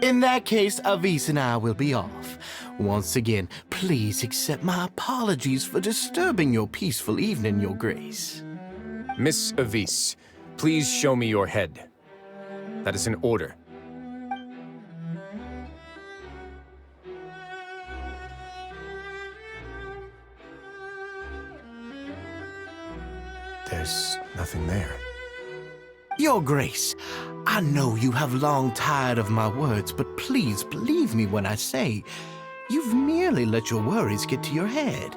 In that case, Avis and I will be off. Once again, please accept my apologies for disturbing your peaceful evening, Your Grace. Miss Avis, please show me your head. That is an order. There's nothing there. Your Grace, I know you have long tired of my words, but please believe me when I say you've merely let your worries get to your head.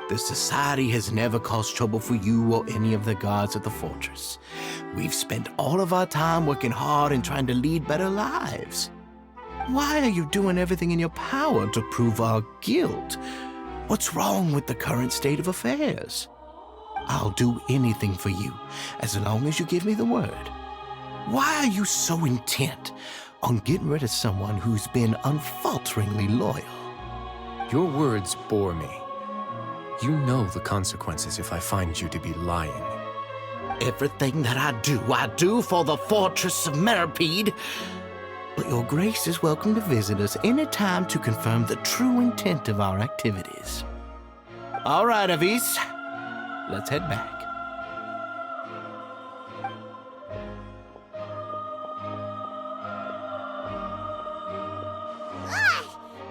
The Society has never caused trouble for you or any of the guards at the fortress. We've spent all of our time working hard and trying to lead better lives. Why are you doing everything in your power to prove our guilt? What's wrong with the current state of affairs? I'll do anything for you, as long as you give me the word. Why are you so intent on getting rid of someone who's been unfalteringly loyal? Your words bore me. You know the consequences if I find you to be lying. Everything that I do for the Fortress of Meropide. But Your Grace is welcome to visit us any time to confirm the true intent of our activities. All right, Avis. Let's head back.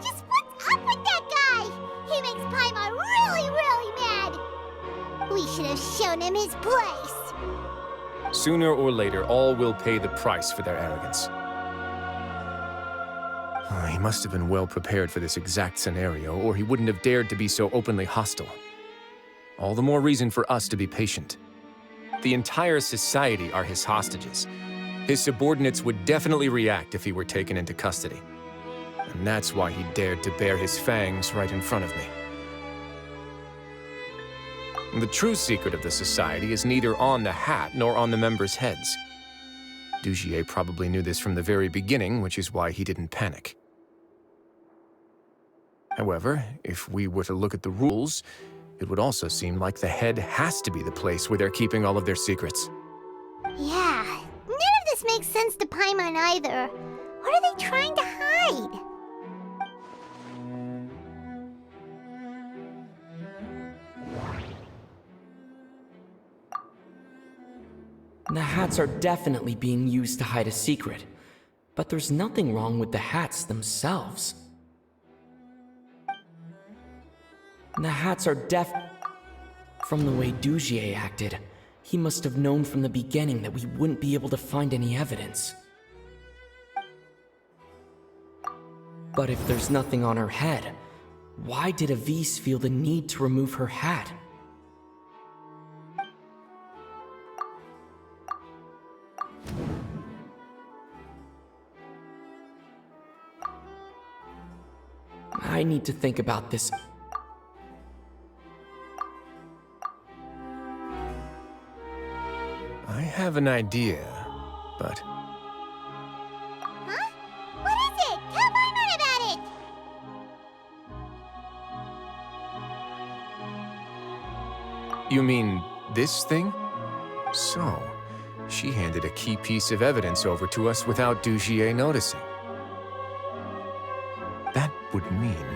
Just what's up with that guy? He makes Paimon really, really mad. We should have shown him his place. Sooner or later, all will pay the price for their arrogance. He must have been well prepared for this exact scenario, or he wouldn't have dared to be so openly hostile. All the more reason for us to be patient. The entire society are his hostages. His subordinates would definitely react if he were taken into custody. And that's why he dared to bare his fangs right in front of me. The true secret of the society is neither on the hat nor on the members' heads. Dugier probably knew this from the very beginning, which is why he didn't panic. However, if we were to look at the rules, it would also seem like the head has to be the place where they're keeping all of their secrets. Yeah, none of this makes sense to Paimon either. What are they trying to hide? The hats are definitely being used to hide a secret, but there's nothing wrong with the hats themselves. The hats are From the way Dugier acted, he must have known from the beginning that we wouldn't be able to find any evidence. But if there's nothing on her head, why did Avis feel the need to remove her hat? I need to think about this. have an idea, but... Huh? What is it? Tell Paimon about it! You mean this thing? So, she handed a key piece of evidence over to us without Dugier noticing. That would mean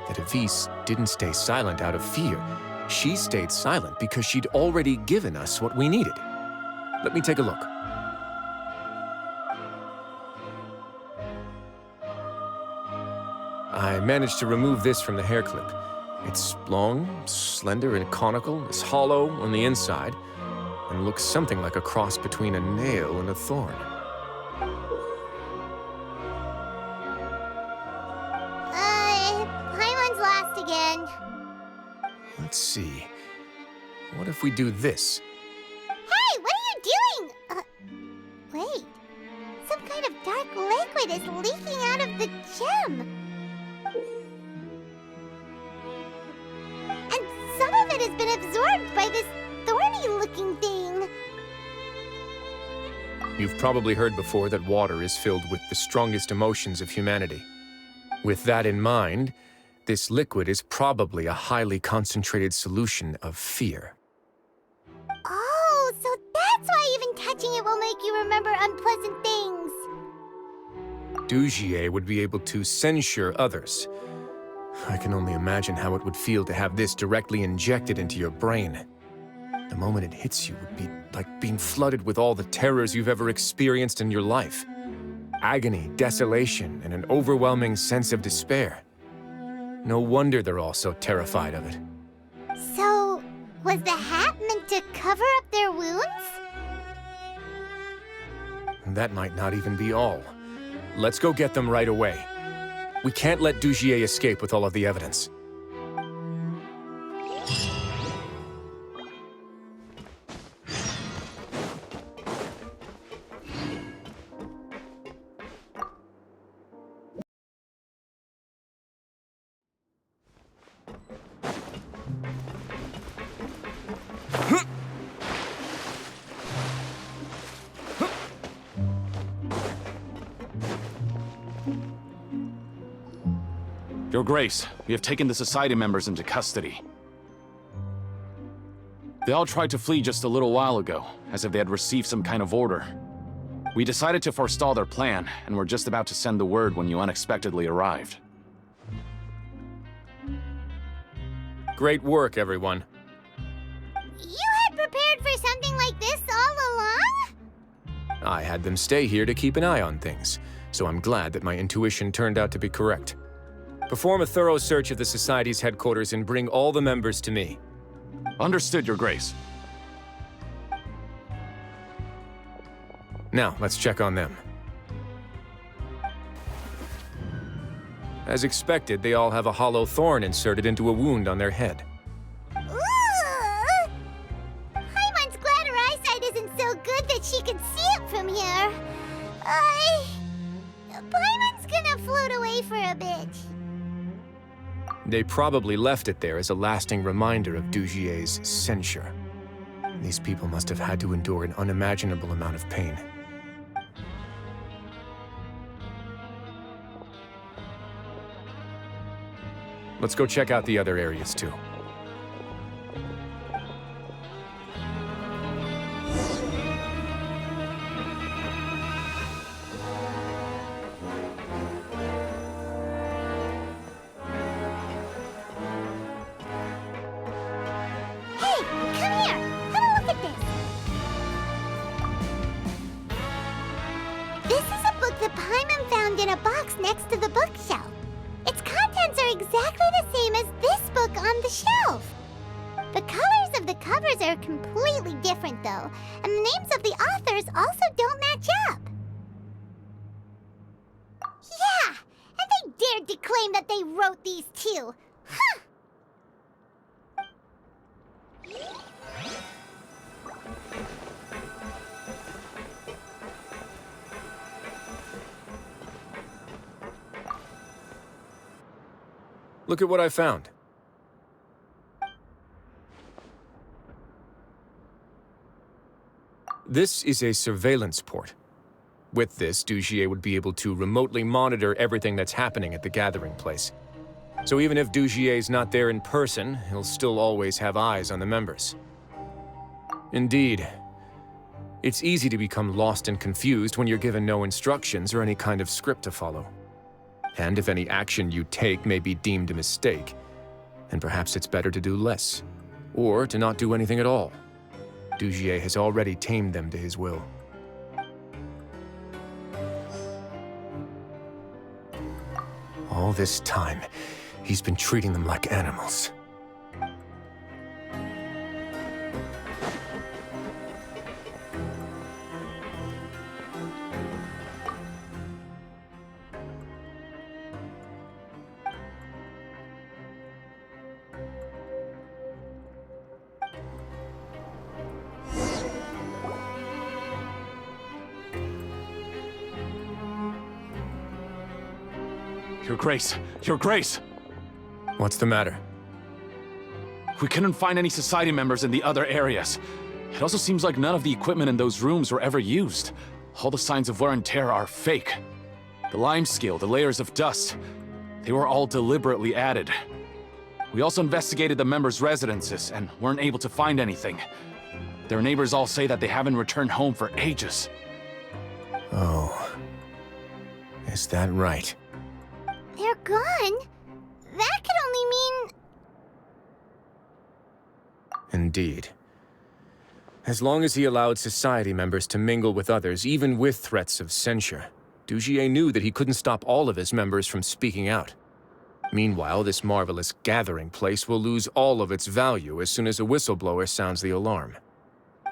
that Avise didn't stay silent out of fear. She stayed silent because she'd already given us what we needed. Let me take a look. I managed to remove this from the hair clip. It's long, slender, and conical, is hollow on the inside, and looks something like a cross between a nail and a thorn. Paimon's lost again. Let's see. What if we do this? Hey, what are you doing? Wait. Some kind of dark liquid is leaking out of the gem. And some of it has been absorbed by this thorny-looking thing. You've probably heard before that water is filled with the strongest emotions of humanity. With that in mind, this liquid is probably a highly concentrated solution of fear. Oh, so that's why even touching it will make you remember unpleasant things. Dugier would be able to censure others. I can only imagine how it would feel to have this directly injected into your brain. The moment it hits you would be like being flooded with all the terrors you've ever experienced in your life. Agony, desolation, and an overwhelming sense of despair. No wonder they're all so terrified of it. So, was the hat meant to cover up their wounds? That might not even be all. Let's go get them right away. We can't let Dugier escape with all of the evidence. Your Grace, we have taken the Society members into custody. They all tried to flee just a little while ago, as if they had received some kind of order. We decided to forestall their plan, and were just about to send the word when you unexpectedly arrived. Great work, everyone. You had prepared for something like this all along? I had them stay here to keep an eye on things, so I'm glad that my intuition turned out to be correct. Perform a thorough search of the Society's headquarters and bring all the members to me. Understood, Your Grace. Now, let's check on them. As expected, they all have a hollow thorn inserted into a wound on their head. Ooh! Paimon's glad her eyesight isn't so good that she can see it from here. Paimon's gonna float away for a bit. They probably left it there as a lasting reminder of Dugier's censure. These people must have had to endure an unimaginable amount of pain. Let's go check out the other areas, too. Hey, come here! Have a look at this! This is a book that Paimon found in a box next to the bookshelf. Its contents are exactly the same as this book on the shelf. The colors of the covers are completely different, though, and the names of the authors also don't match up. Yeah, and they dared to claim that they wrote these too. Huh! Look at what I found. This is a surveillance port. With this, Dugier would be able to remotely monitor everything that's happening at the gathering place. So even if Dugier's not there in person, he'll still always have eyes on the members. Indeed. It's easy to become lost and confused when you're given no instructions or any kind of script to follow. And if any action you take may be deemed a mistake, then perhaps it's better to do less, or to not do anything at all. Dugier has already tamed them to his will. All this time, he's been treating them like animals. Your Grace! What's the matter? We couldn't find any Society members in the other areas. It also seems like none of the equipment in those rooms were ever used. All the signs of wear and tear are fake. The lime scale, the layers of dust, they were all deliberately added. We also investigated the members' residences and weren't able to find anything. Their neighbors all say that they haven't returned home for ages. Oh. Is that right? They're gone? That could only mean... Indeed. As long as he allowed Society members to mingle with others, even with threats of censure, Dugier knew that he couldn't stop all of his members from speaking out. Meanwhile, this marvelous gathering place will lose all of its value as soon as a whistleblower sounds the alarm.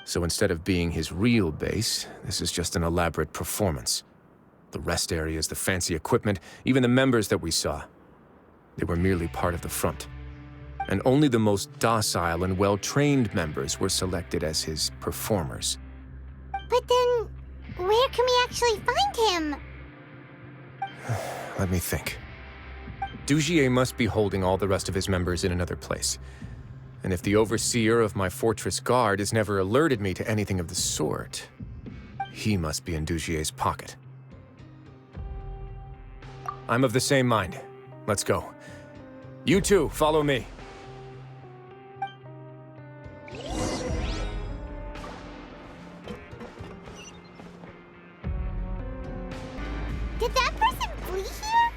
So instead of being his real base, this is just an elaborate performance. The rest areas, the fancy equipment, even the members that we saw, they were merely part of the front. And only the most docile and well-trained members were selected as his performers. But then, where can we actually find him? Let me think. Dugier must be holding all the rest of his members in another place. And if the overseer of my fortress guard has never alerted me to anything of the sort, he must be in Dugier's pocket. I'm of the same mind. Let's go. You two, follow me. Did that person flee here?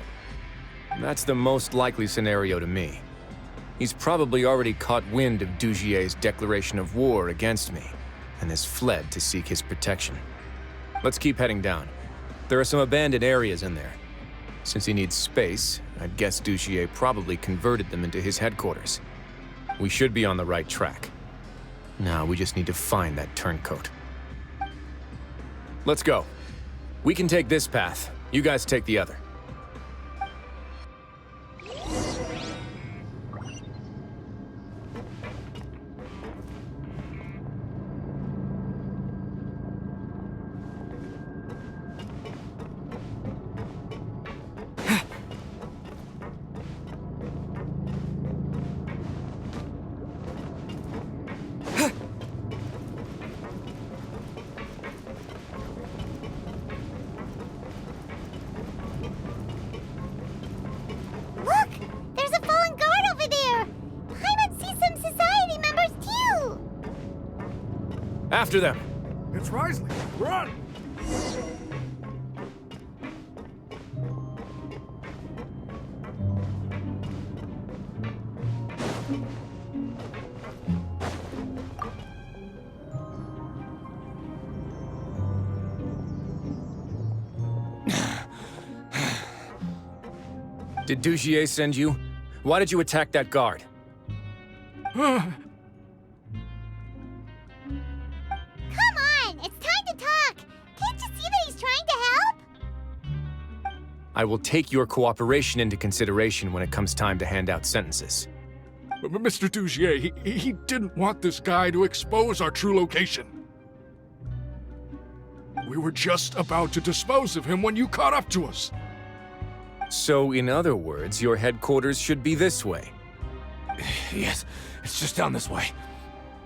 That's the most likely scenario to me. He's probably already caught wind of Dugier's declaration of war against me, and has fled to seek his protection. Let's keep heading down. There are some abandoned areas in there. Since he needs space, I'd guess Dugier probably converted them into his headquarters. We should be on the right track. Now we just need to find that turncoat. Let's go. We can take this path. You guys take the other. After them! It's Wriothelsey! Run! Did Dugier send you? Why did you attack that guard? I will take your cooperation into consideration when it comes time to hand out sentences. Mr. Dugier, he didn't want this guy to expose our true location. We were just about to dispose of him when you caught up to us. So, in other words, your headquarters should be this way? Yes, it's just down this way.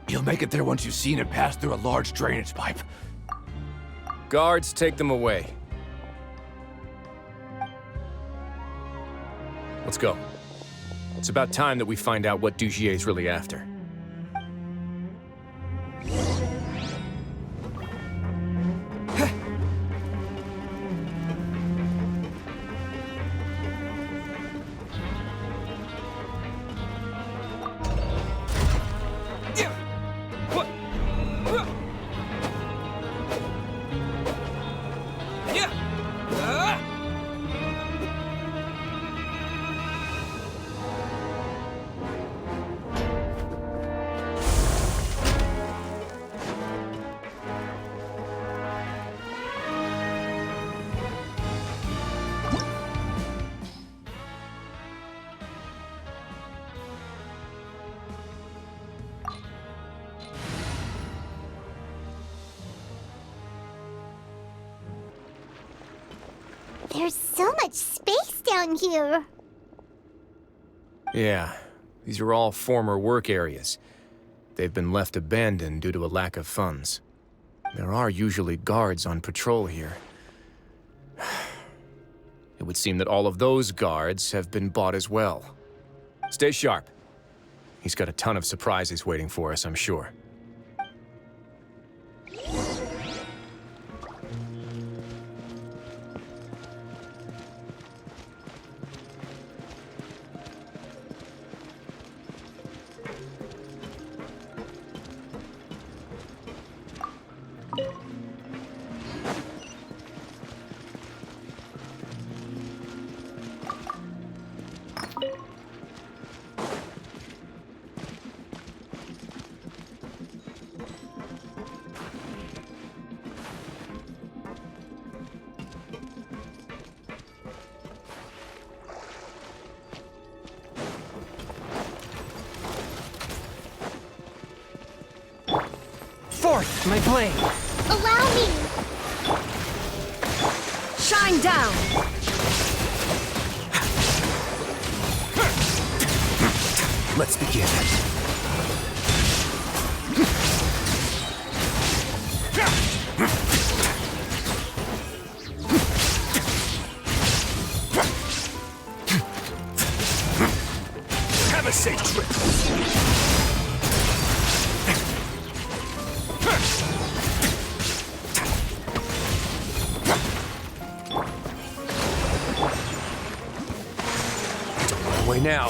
You'll make it there once you've seen it pass through a large drainage pipe. Guards, take them away. Let's go. It's about time that we find out what Dugier's really after. There's so much space down here. Yeah, these are all former work areas. They've been left abandoned due to a lack of funds. There are usually guards on patrol here. It would seem that all of those guards have been bought as well. Stay sharp. He's got a ton of surprises waiting for us, I'm sure. Forth, my blade! Allow me! Shine down! Let's begin. Have a safe trip. Away now.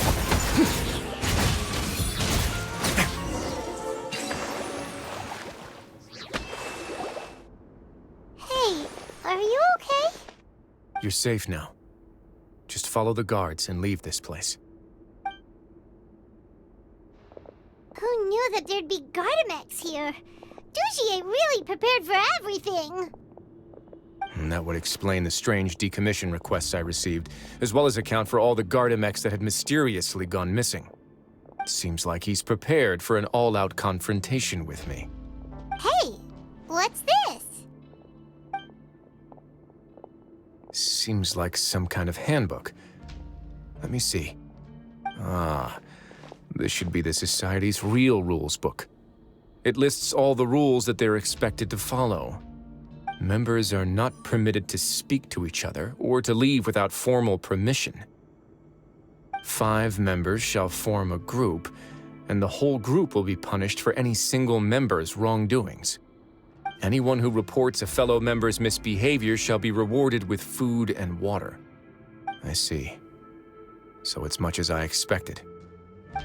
Hey, are you okay? You're safe now. Just follow the guards and leave this place. Who knew that there'd be Gardamex here? Dugier really prepared for everything. And that would explain the strange decommission requests I received, as well as account for all the Gardamex that had mysteriously gone missing. Seems like he's prepared for an all-out confrontation with me. Hey, what's this? Seems like some kind of handbook. Let me see. Ah, this should be the Society's real rules book. It lists all the rules that they're expected to follow. Members are not permitted to speak to each other or to leave without formal permission. 5 members shall form a group, and the whole group will be punished for any single member's wrongdoings. Anyone who reports a fellow member's misbehavior shall be rewarded with food and water. I see. So it's much as I expected.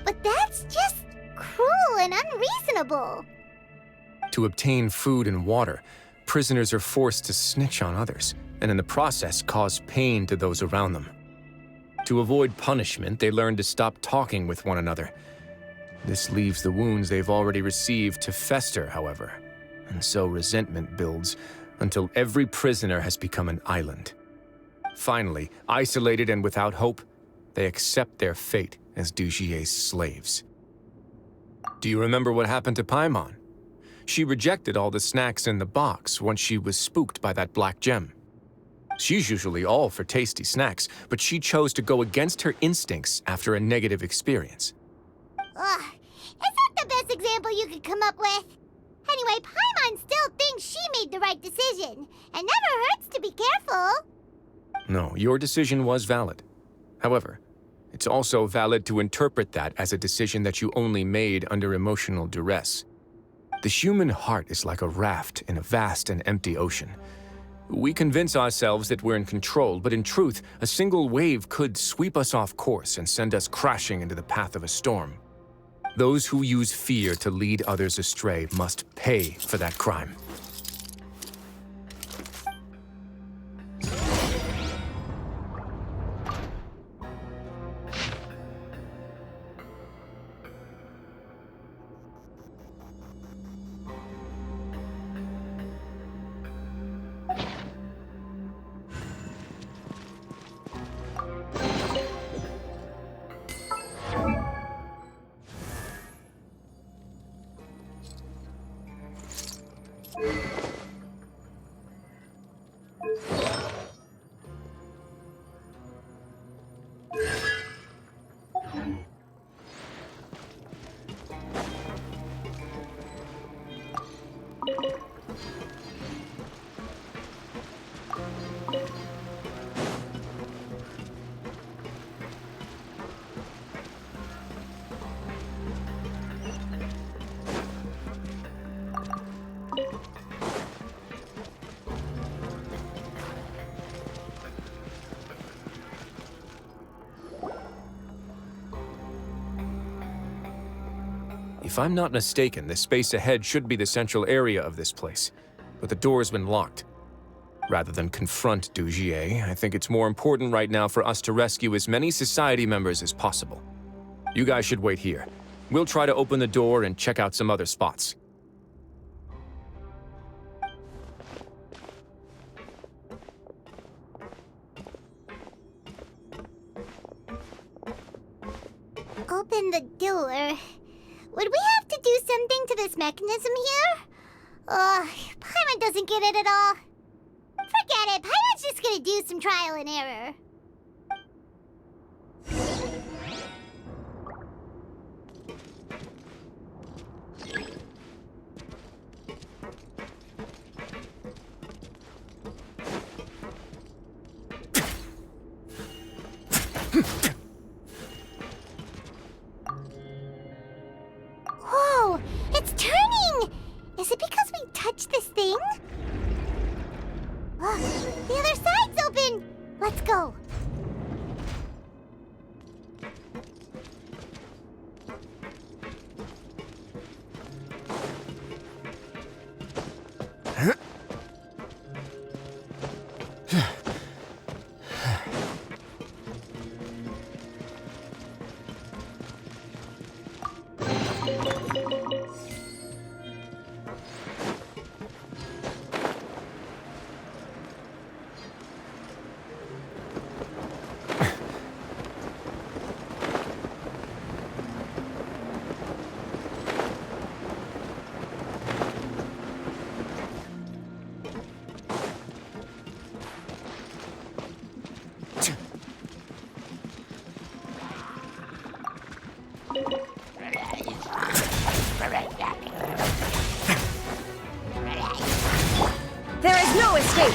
But that's just cruel and unreasonable. To obtain food and water, prisoners are forced to snitch on others, and in the process cause pain to those around them. To avoid punishment, they learn to stop talking with one another. This leaves the wounds they've already received to fester, however, and so resentment builds until every prisoner has become an island. Finally, isolated and without hope, they accept their fate as Dugier's slaves. Do you remember what happened to Paimon? She rejected all the snacks in the box once she was spooked by that black gem. She's usually all for tasty snacks, but she chose to go against her instincts after a negative experience. Ugh, is that the best example you could come up with? Anyway, Paimon still thinks she made the right decision. It never hurts to be careful. No, your decision was valid. However, it's also valid to interpret that as a decision that you only made under emotional duress. The human heart is like a raft in a vast and empty ocean. We convince ourselves that we're in control, but in truth, a single wave could sweep us off course and send us crashing into the path of a storm. Those who use fear to lead others astray must pay for that crime. If I'm not mistaken, the space ahead should be the central area of this place, but the door's been locked. Rather than confront Dugier, I think it's more important right now for us to rescue as many society members as possible. You guys should wait here. We'll try to open the door and check out some other spots. Open the door. Would we have to do something to this mechanism here? Paimon doesn't get it at all. Forget it, Paimon's just gonna do some trial and error. Whoa, it's turning! Is it because we touched this thing? Look, the other side's open! Let's go. There is no escape!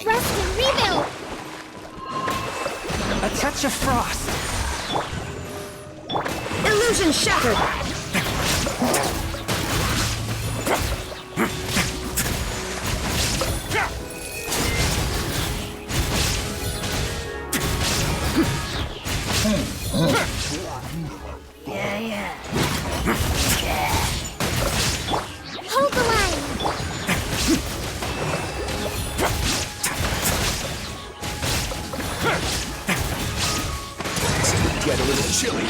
Rest and rebuild! A touch of frost. Illusion shattered! Yeah. Hold the line! Get a little chilly.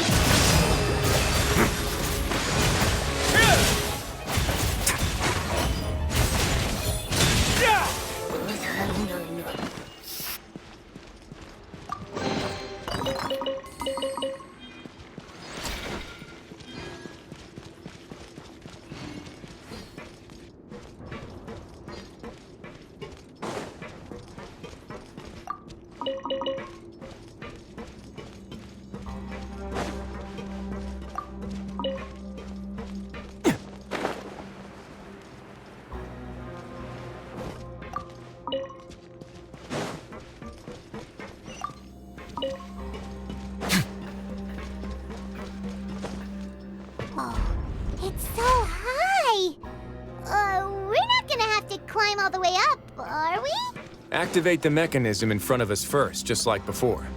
Activate the mechanism in front of us first, just like before.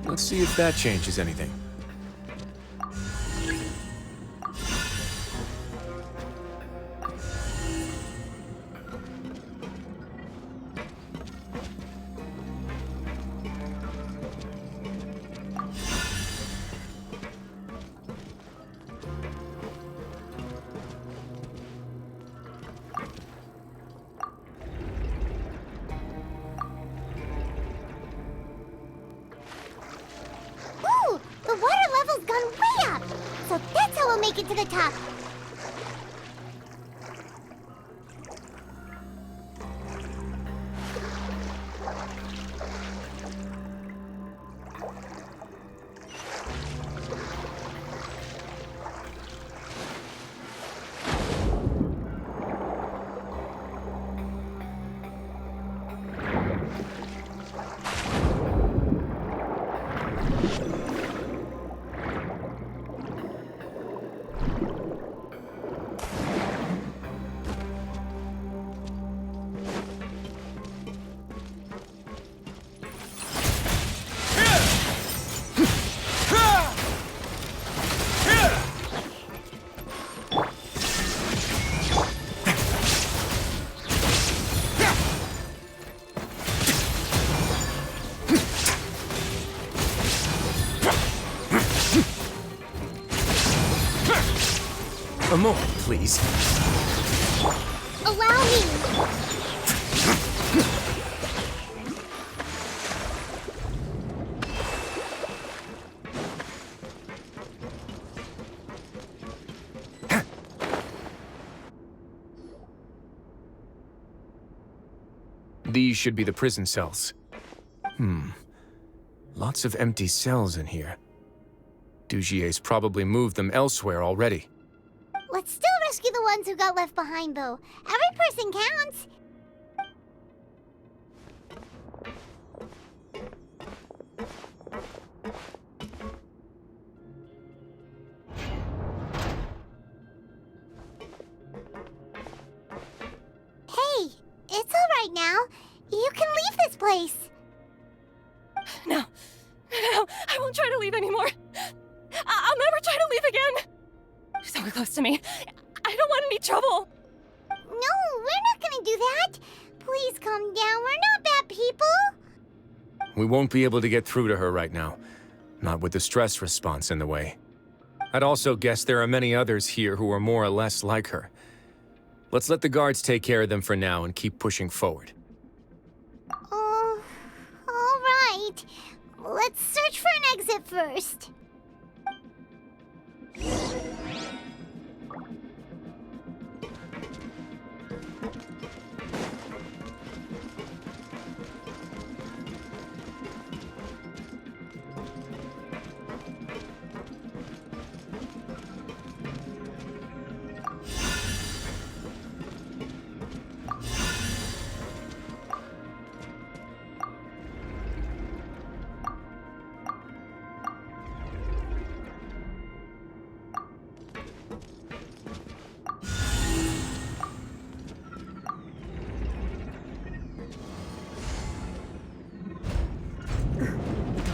Let's see if that changes anything. Ooh, the water level's gone way up. So that's how we'll make it to the top. A moment, please. Allow me. These should be the prison cells. Lots of empty cells in here. Dugier's probably moved them elsewhere already. Let's still rescue the ones who got left behind, though. Every person counts. Hey, it's all right now. You can leave this place. No, I won't try to leave anymore. I'll never try to leave again. So close to me. I don't want any trouble. No, we're not gonna do that. Please calm down. We're not bad people. We won't be able to get through to her right now. Not with the stress response in the way. I'd also guess there are many others here who are more or less like her. Let's let the guards take care of them for now and keep pushing forward. All right. Let's search for an exit first.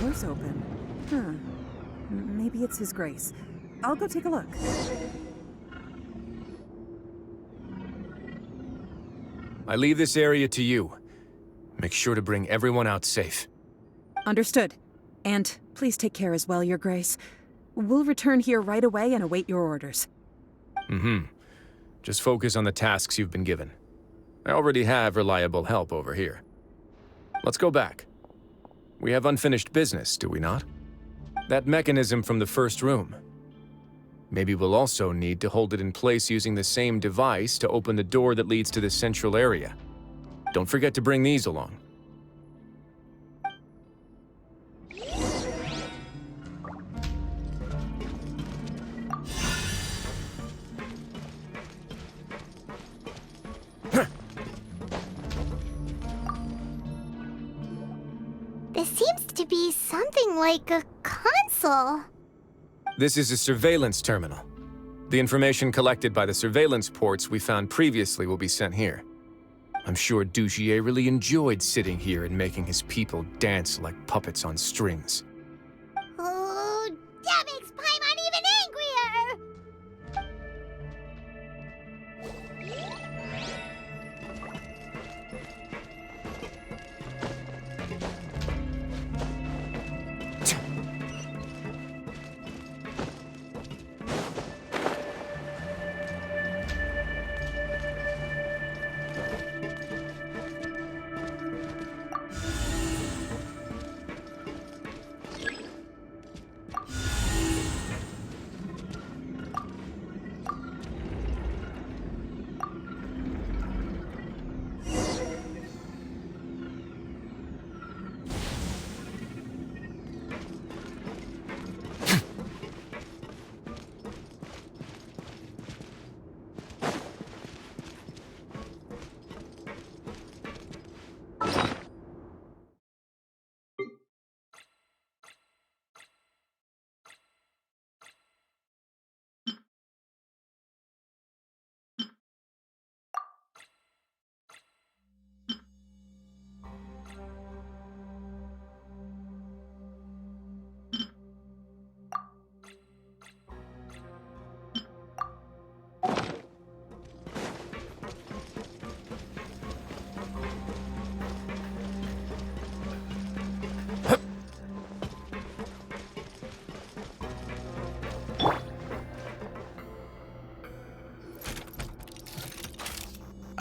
Door's open. Huh. Maybe it's His Grace. I'll go take a look. I leave this area to you. Make sure to bring everyone out safe. Understood. And please take care as well, Your Grace. We'll return here right away and await your orders. Just focus on the tasks you've been given. I already have reliable help over here. Let's go back. We have unfinished business, do we not? That mechanism from the first room. Maybe we'll also need to hold it in place using the same device to open the door that leads to the central area. Don't forget to bring these along. This seems to be something like a console. This is a surveillance terminal. The information collected by the surveillance ports we found previously will be sent here. I'm sure Dugier really enjoyed sitting here and making his people dance like puppets on strings. Oh, that makes Paimon even angrier!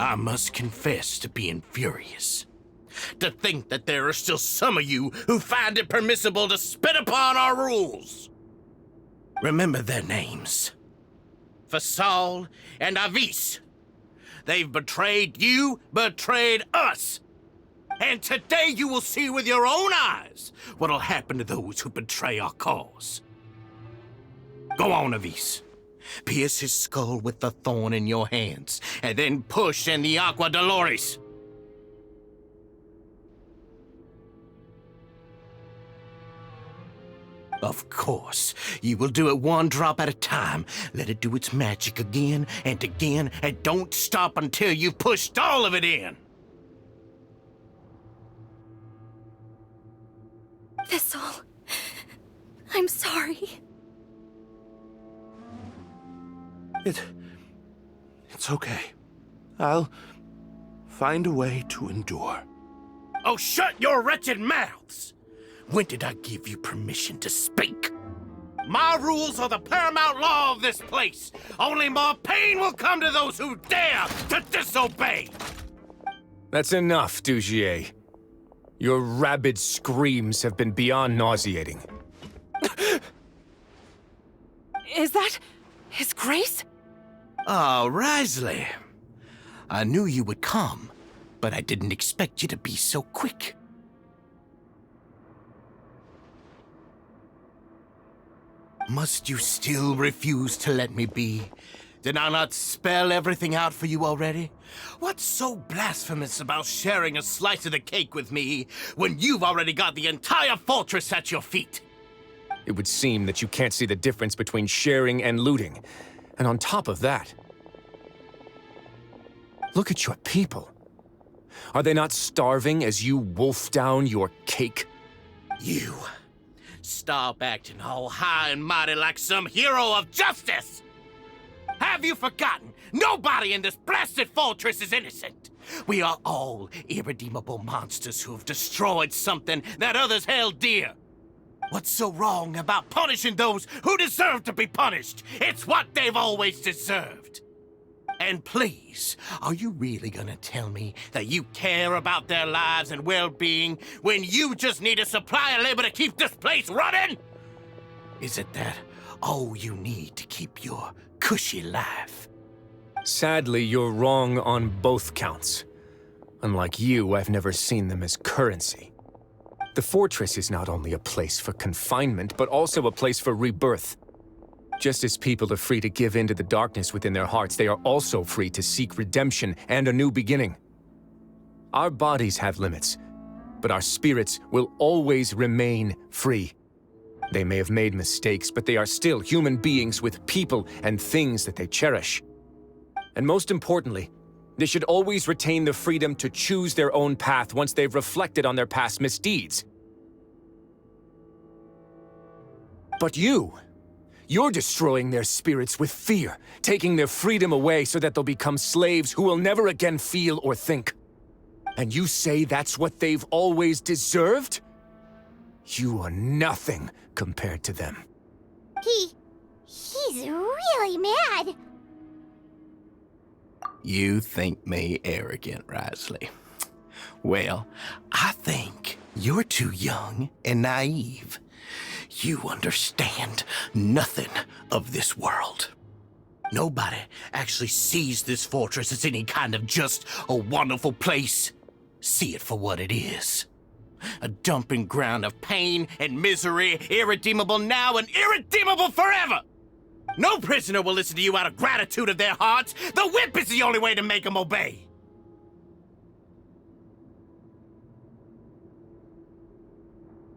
I must confess to being furious. To think that there are still some of you who find it permissible to spit upon our rules. Remember their names. Fasal and Avis. They've betrayed you, betrayed us. And today you will see with your own eyes what'll happen to those who betray our cause. Go on, Avis. Pierce his skull with the thorn in your hands, and then push in the Aqua Dolores. Of course, you will do it one drop at a time. Let it do its magic again, and don't stop until you've pushed all of it in. Thistle, I'm sorry. It's okay. I'll find a way to endure. Oh, shut your wretched mouths! When did I give you permission to speak? My rules are the paramount law of this place. Only more pain will come to those who dare to disobey. That's enough, Dugier. Your rabid screams have been beyond nauseating. Is that His Grace? Oh, Wriothelsey. I knew you would come, but I didn't expect you to be so quick. Must you still refuse to let me be? Did I not spell everything out for you already? What's so blasphemous about sharing a slice of the cake with me when you've already got the entire fortress at your feet? It would seem that you can't see the difference between sharing and looting. And on top of that, look at your people. Are they not starving as you wolf down your cake? You. Stop acting all high and mighty like some hero of justice! Have you forgotten? Nobody in this blasted fortress is innocent! We are all irredeemable monsters who have destroyed something that others held dear. What's so wrong about punishing those who deserve to be punished? It's what they've always deserved. And please, are you really gonna tell me that you care about their lives and well-being when you just need a supply of labor to keep this place running? Is it that all you need to keep your cushy life? Sadly, you're wrong on both counts. Unlike you, I've never seen them as currency. The fortress is not only a place for confinement, but also a place for rebirth. Just as people are free to give in to the darkness within their hearts, they are also free to seek redemption and a new beginning. Our bodies have limits, but our spirits will always remain free. They may have made mistakes, but they are still human beings with people and things that they cherish. And most importantly, They should always retain the freedom to choose their own path once they've reflected on their past misdeeds. But you're destroying their spirits with fear, taking their freedom away so that they'll become slaves who will never again feel or think. And you say that's what they've always deserved? You are nothing compared to them. He's really mad. You think me arrogant, Wriothelsey? Well, I think you're too young and naive. You understand nothing of this world. Nobody actually sees this fortress as any kind of just a wonderful place. See it for what it is. A dumping ground of pain and misery, irredeemable now and irredeemable forever! No prisoner will listen to you out of gratitude of their hearts. The whip is the only way to make them obey.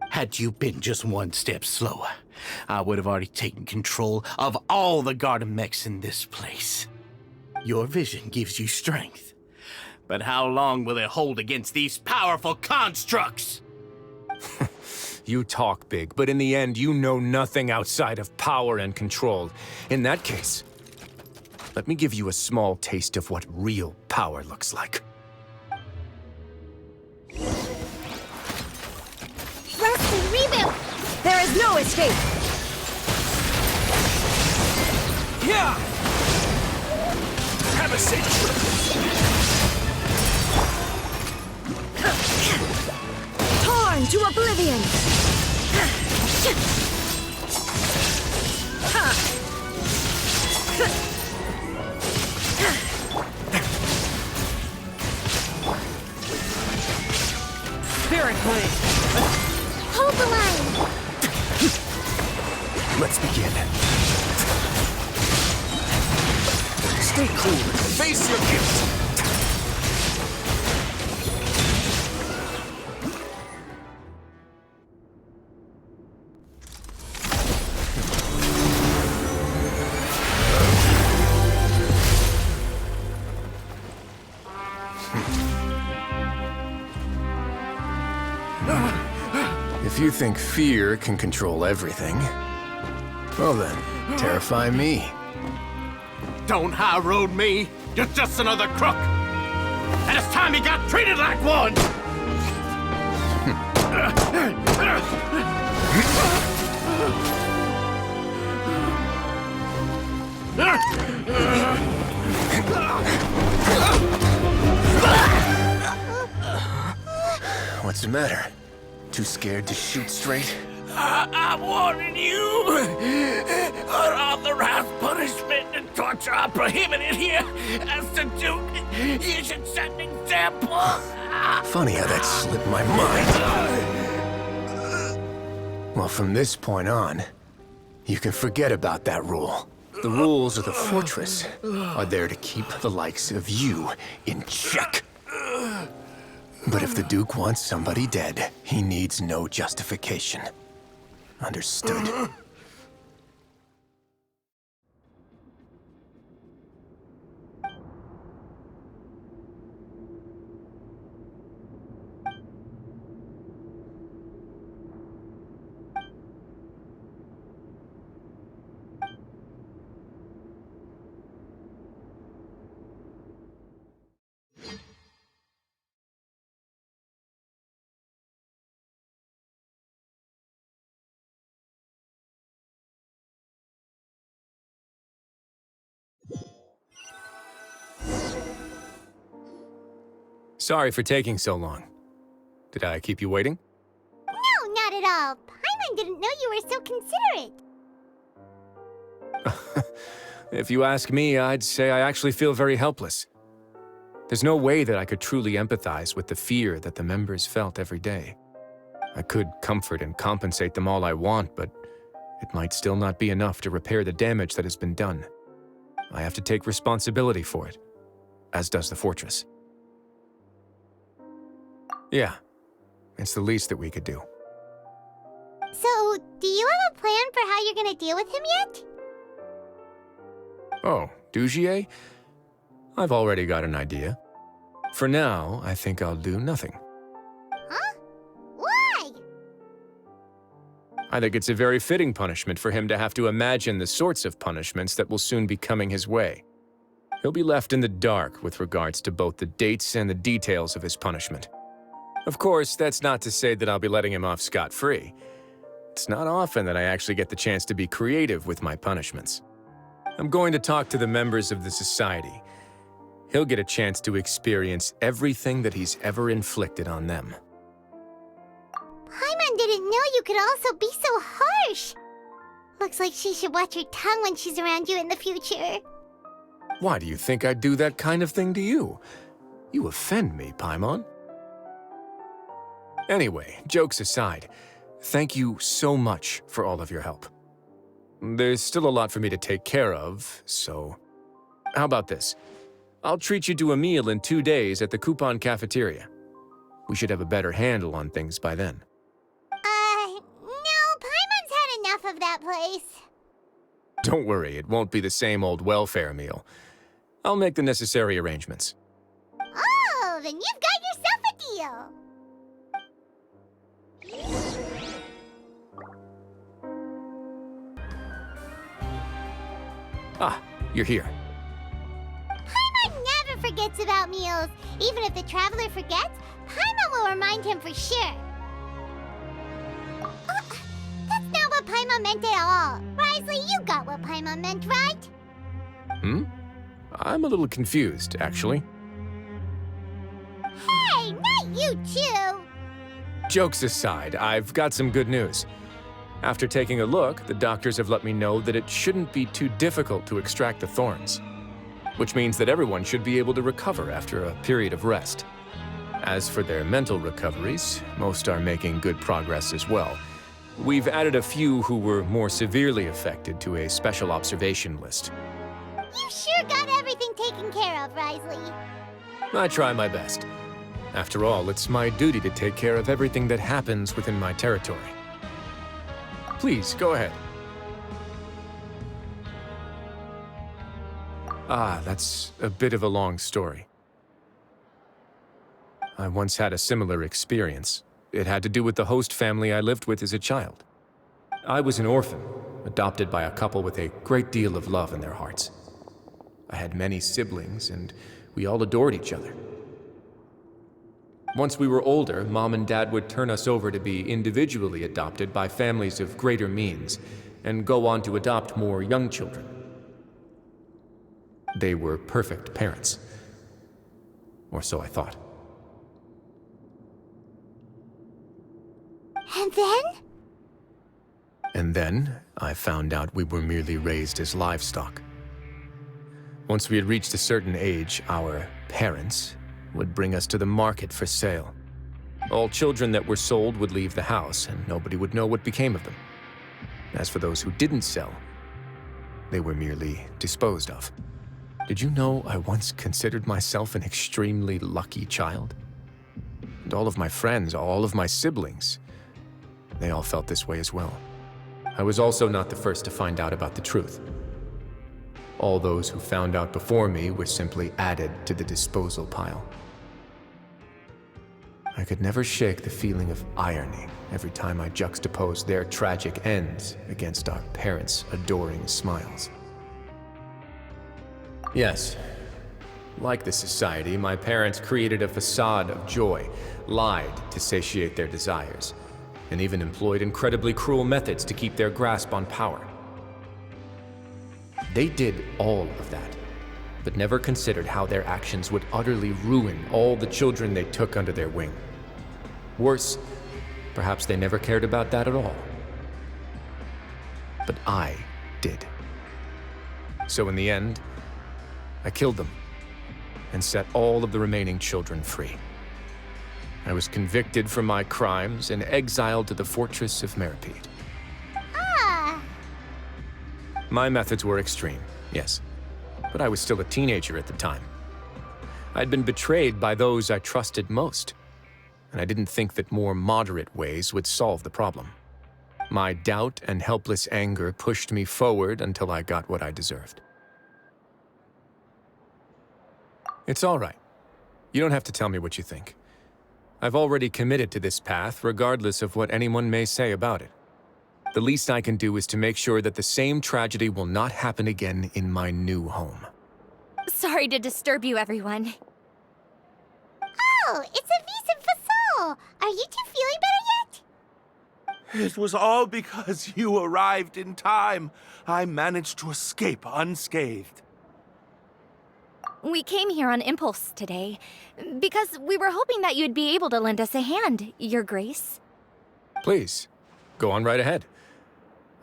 Had you been just one step slower, I would have already taken control of all the garden mechs in this place. Your vision gives you strength. But how long will it hold against these powerful constructs? You talk big, but in the end, you know nothing outside of power and control. In that case, let me give you a small taste of what real power looks like. Wrestling rebuild! There is no escape! Yeah! Have a safe trip! Torn to oblivion! Spirit Blade! Hold the line! Let's begin. Stay cool and face your guilt! If you think fear can control everything, well then, terrify me. Don't high road me. You're just another crook. And it's time you got treated like one. What's the matter? Too scared to shoot straight? I'm warning you. Unauthorized punishment and torture are prohibited here. As the Duke, you should set an example. Funny how that slipped my mind. Well, from this point on, you can forget about that rule. The rules of the Fortress are there to keep the likes of you in check. But if the Duke wants somebody dead, he needs no justification. Understood. Sorry for taking so long. Did I keep you waiting? No, not at all. Paimon didn't know you were so considerate. If you ask me, I'd say I actually feel very helpless. There's no way that I could truly empathize with the fear that the members felt every day. I could comfort and compensate them all I want, but it might still not be enough to repair the damage that has been done. I have to take responsibility for it, as does the Fortress. Yeah, it's the least that we could do. So, do you have a plan for how you're gonna deal with him yet? Oh, Dugier? I've already got an idea. For now, I think I'll do nothing. Huh? Why? I think it's a very fitting punishment for him to have to imagine the sorts of punishments that will soon be coming his way. He'll be left in the dark with regards to both the dates and the details of his punishment. Of course, that's not to say that I'll be letting him off scot-free. It's not often that I actually get the chance to be creative with my punishments. I'm going to talk to the members of the society. He'll get a chance to experience everything that he's ever inflicted on them. Paimon didn't know you could also be so harsh. Looks like she should watch her tongue when she's around you in the future. Why do you think I'd do that kind of thing to you? You offend me, Paimon. Anyway, jokes aside, thank you so much for all of your help. There's still a lot for me to take care of, so... How about this? I'll treat you to a meal in 2 days at the Coupon Cafeteria. We should have a better handle on things by then. No, Paimon's had enough of that place. Don't worry, it won't be the same old welfare meal. I'll make the necessary arrangements. Oh, then you've got yourself a deal. Ah, you're here. Paimon never forgets about meals. Even if the traveler forgets, Paimon will remind him for sure. That's not what Paimon meant at all. Wriothelsey, you got what Paimon meant, right? I'm a little confused, actually. Hey, not you too! Jokes aside, I've got some good news. After taking a look, the doctors have let me know that it shouldn't be too difficult to extract the thorns, which means that everyone should be able to recover after a period of rest. As for their mental recoveries, most are making good progress as well. We've added a few who were more severely affected to a special observation list. You sure got everything taken care of, Wriothelsey. I try my best. After all, it's my duty to take care of everything that happens within my territory. Please, go ahead. That's a bit of a long story. I once had a similar experience. It had to do with the host family I lived with as a child. I was an orphan, adopted by a couple with a great deal of love in their hearts. I had many siblings, and we all adored each other. Once we were older, Mom and Dad would turn us over to be individually adopted by families of greater means, and go on to adopt more young children. They were perfect parents. Or so I thought. And then? And then, I found out we were merely raised as livestock. Once we had reached a certain age, our parents would bring us to the market for sale. All children that were sold would leave the house, and nobody would know what became of them. As for those who didn't sell, they were merely disposed of. Did you know I once considered myself an extremely lucky child? And all of my friends, all of my siblings, they all felt this way as well. I was also not the first to find out about the truth. All those who found out before me were simply added to the disposal pile. I could never shake the feeling of irony every time I juxtaposed their tragic ends against our parents' adoring smiles. Yes, like the society, my parents created a facade of joy, lied to satiate their desires, and even employed incredibly cruel methods to keep their grasp on power. They did all of that, but never considered how their actions would utterly ruin all the children they took under their wing. Worse, perhaps they never cared about that at all. But I did. So in the end, I killed them and set all of the remaining children free. I was convicted for my crimes and exiled to the Fortress of Meropide. My methods were extreme, yes, but I was still a teenager at the time. I'd been betrayed by those I trusted most, and I didn't think that more moderate ways would solve the problem. My doubt and helpless anger pushed me forward until I got what I deserved. It's all right. You don't have to tell me what you think. I've already committed to this path, regardless of what anyone may say about it. The least I can do is to make sure that the same tragedy will not happen again in my new home. Sorry to disturb you, everyone. Oh, it's a Vis Fasol. Are you two feeling better yet? It was all because you arrived in time. I managed to escape unscathed. We came here on impulse today, because we were hoping that you'd be able to lend us a hand, Your Grace. Please, go on right ahead.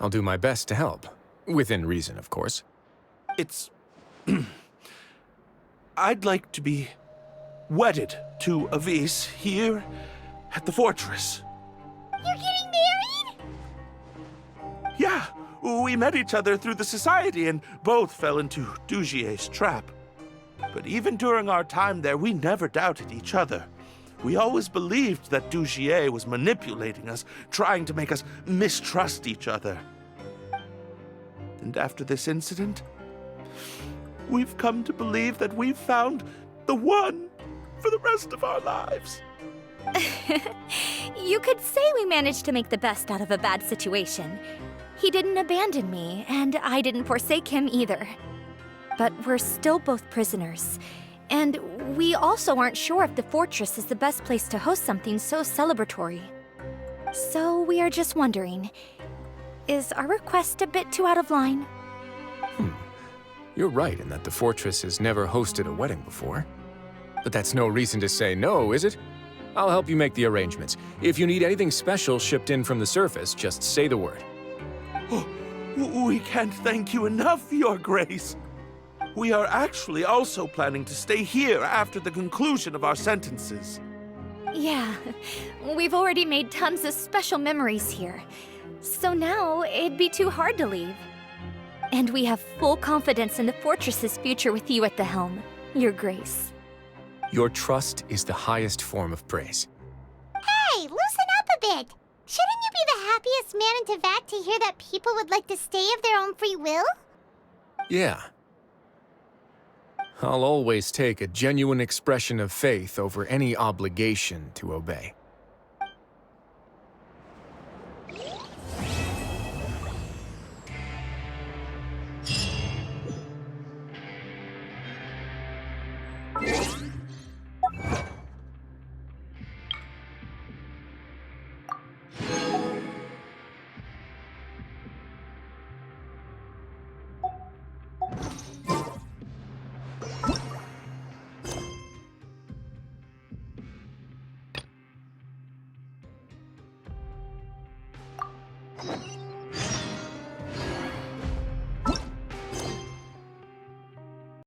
I'll do my best to help. Within reason, of course. It's... I'd like to be wedded to Avis here at the fortress. You're getting married? Yeah, we met each other through the society and both fell into Dugier's trap. But even during our time there, we never doubted each other. We always believed that Dugier was manipulating us, trying to make us mistrust each other. And after this incident, we've come to believe that we've found the one for the rest of our lives. You could say we managed to make the best out of a bad situation. He didn't abandon me, and I didn't forsake him either. But we're still both prisoners. And we also aren't sure if the fortress is the best place to host something so celebratory. So we are just wondering, is our request a bit too out of line? You're right in that the fortress has never hosted a wedding before. But that's no reason to say no, is it? I'll help you make the arrangements. If you need anything special shipped in from the surface, just say the word. We can't thank you enough, Your Grace. We are actually also planning to stay here after the conclusion of our sentences. Yeah, we've already made tons of special memories here. So now it'd be too hard to leave. And we have full confidence in the fortress's future with you at the helm, Your Grace. Your trust is the highest form of praise. Hey, loosen up a bit. Shouldn't you be the happiest man in Teyvat to hear that people would like to stay of their own free will? Yeah. I'll always take a genuine expression of faith over any obligation to obey.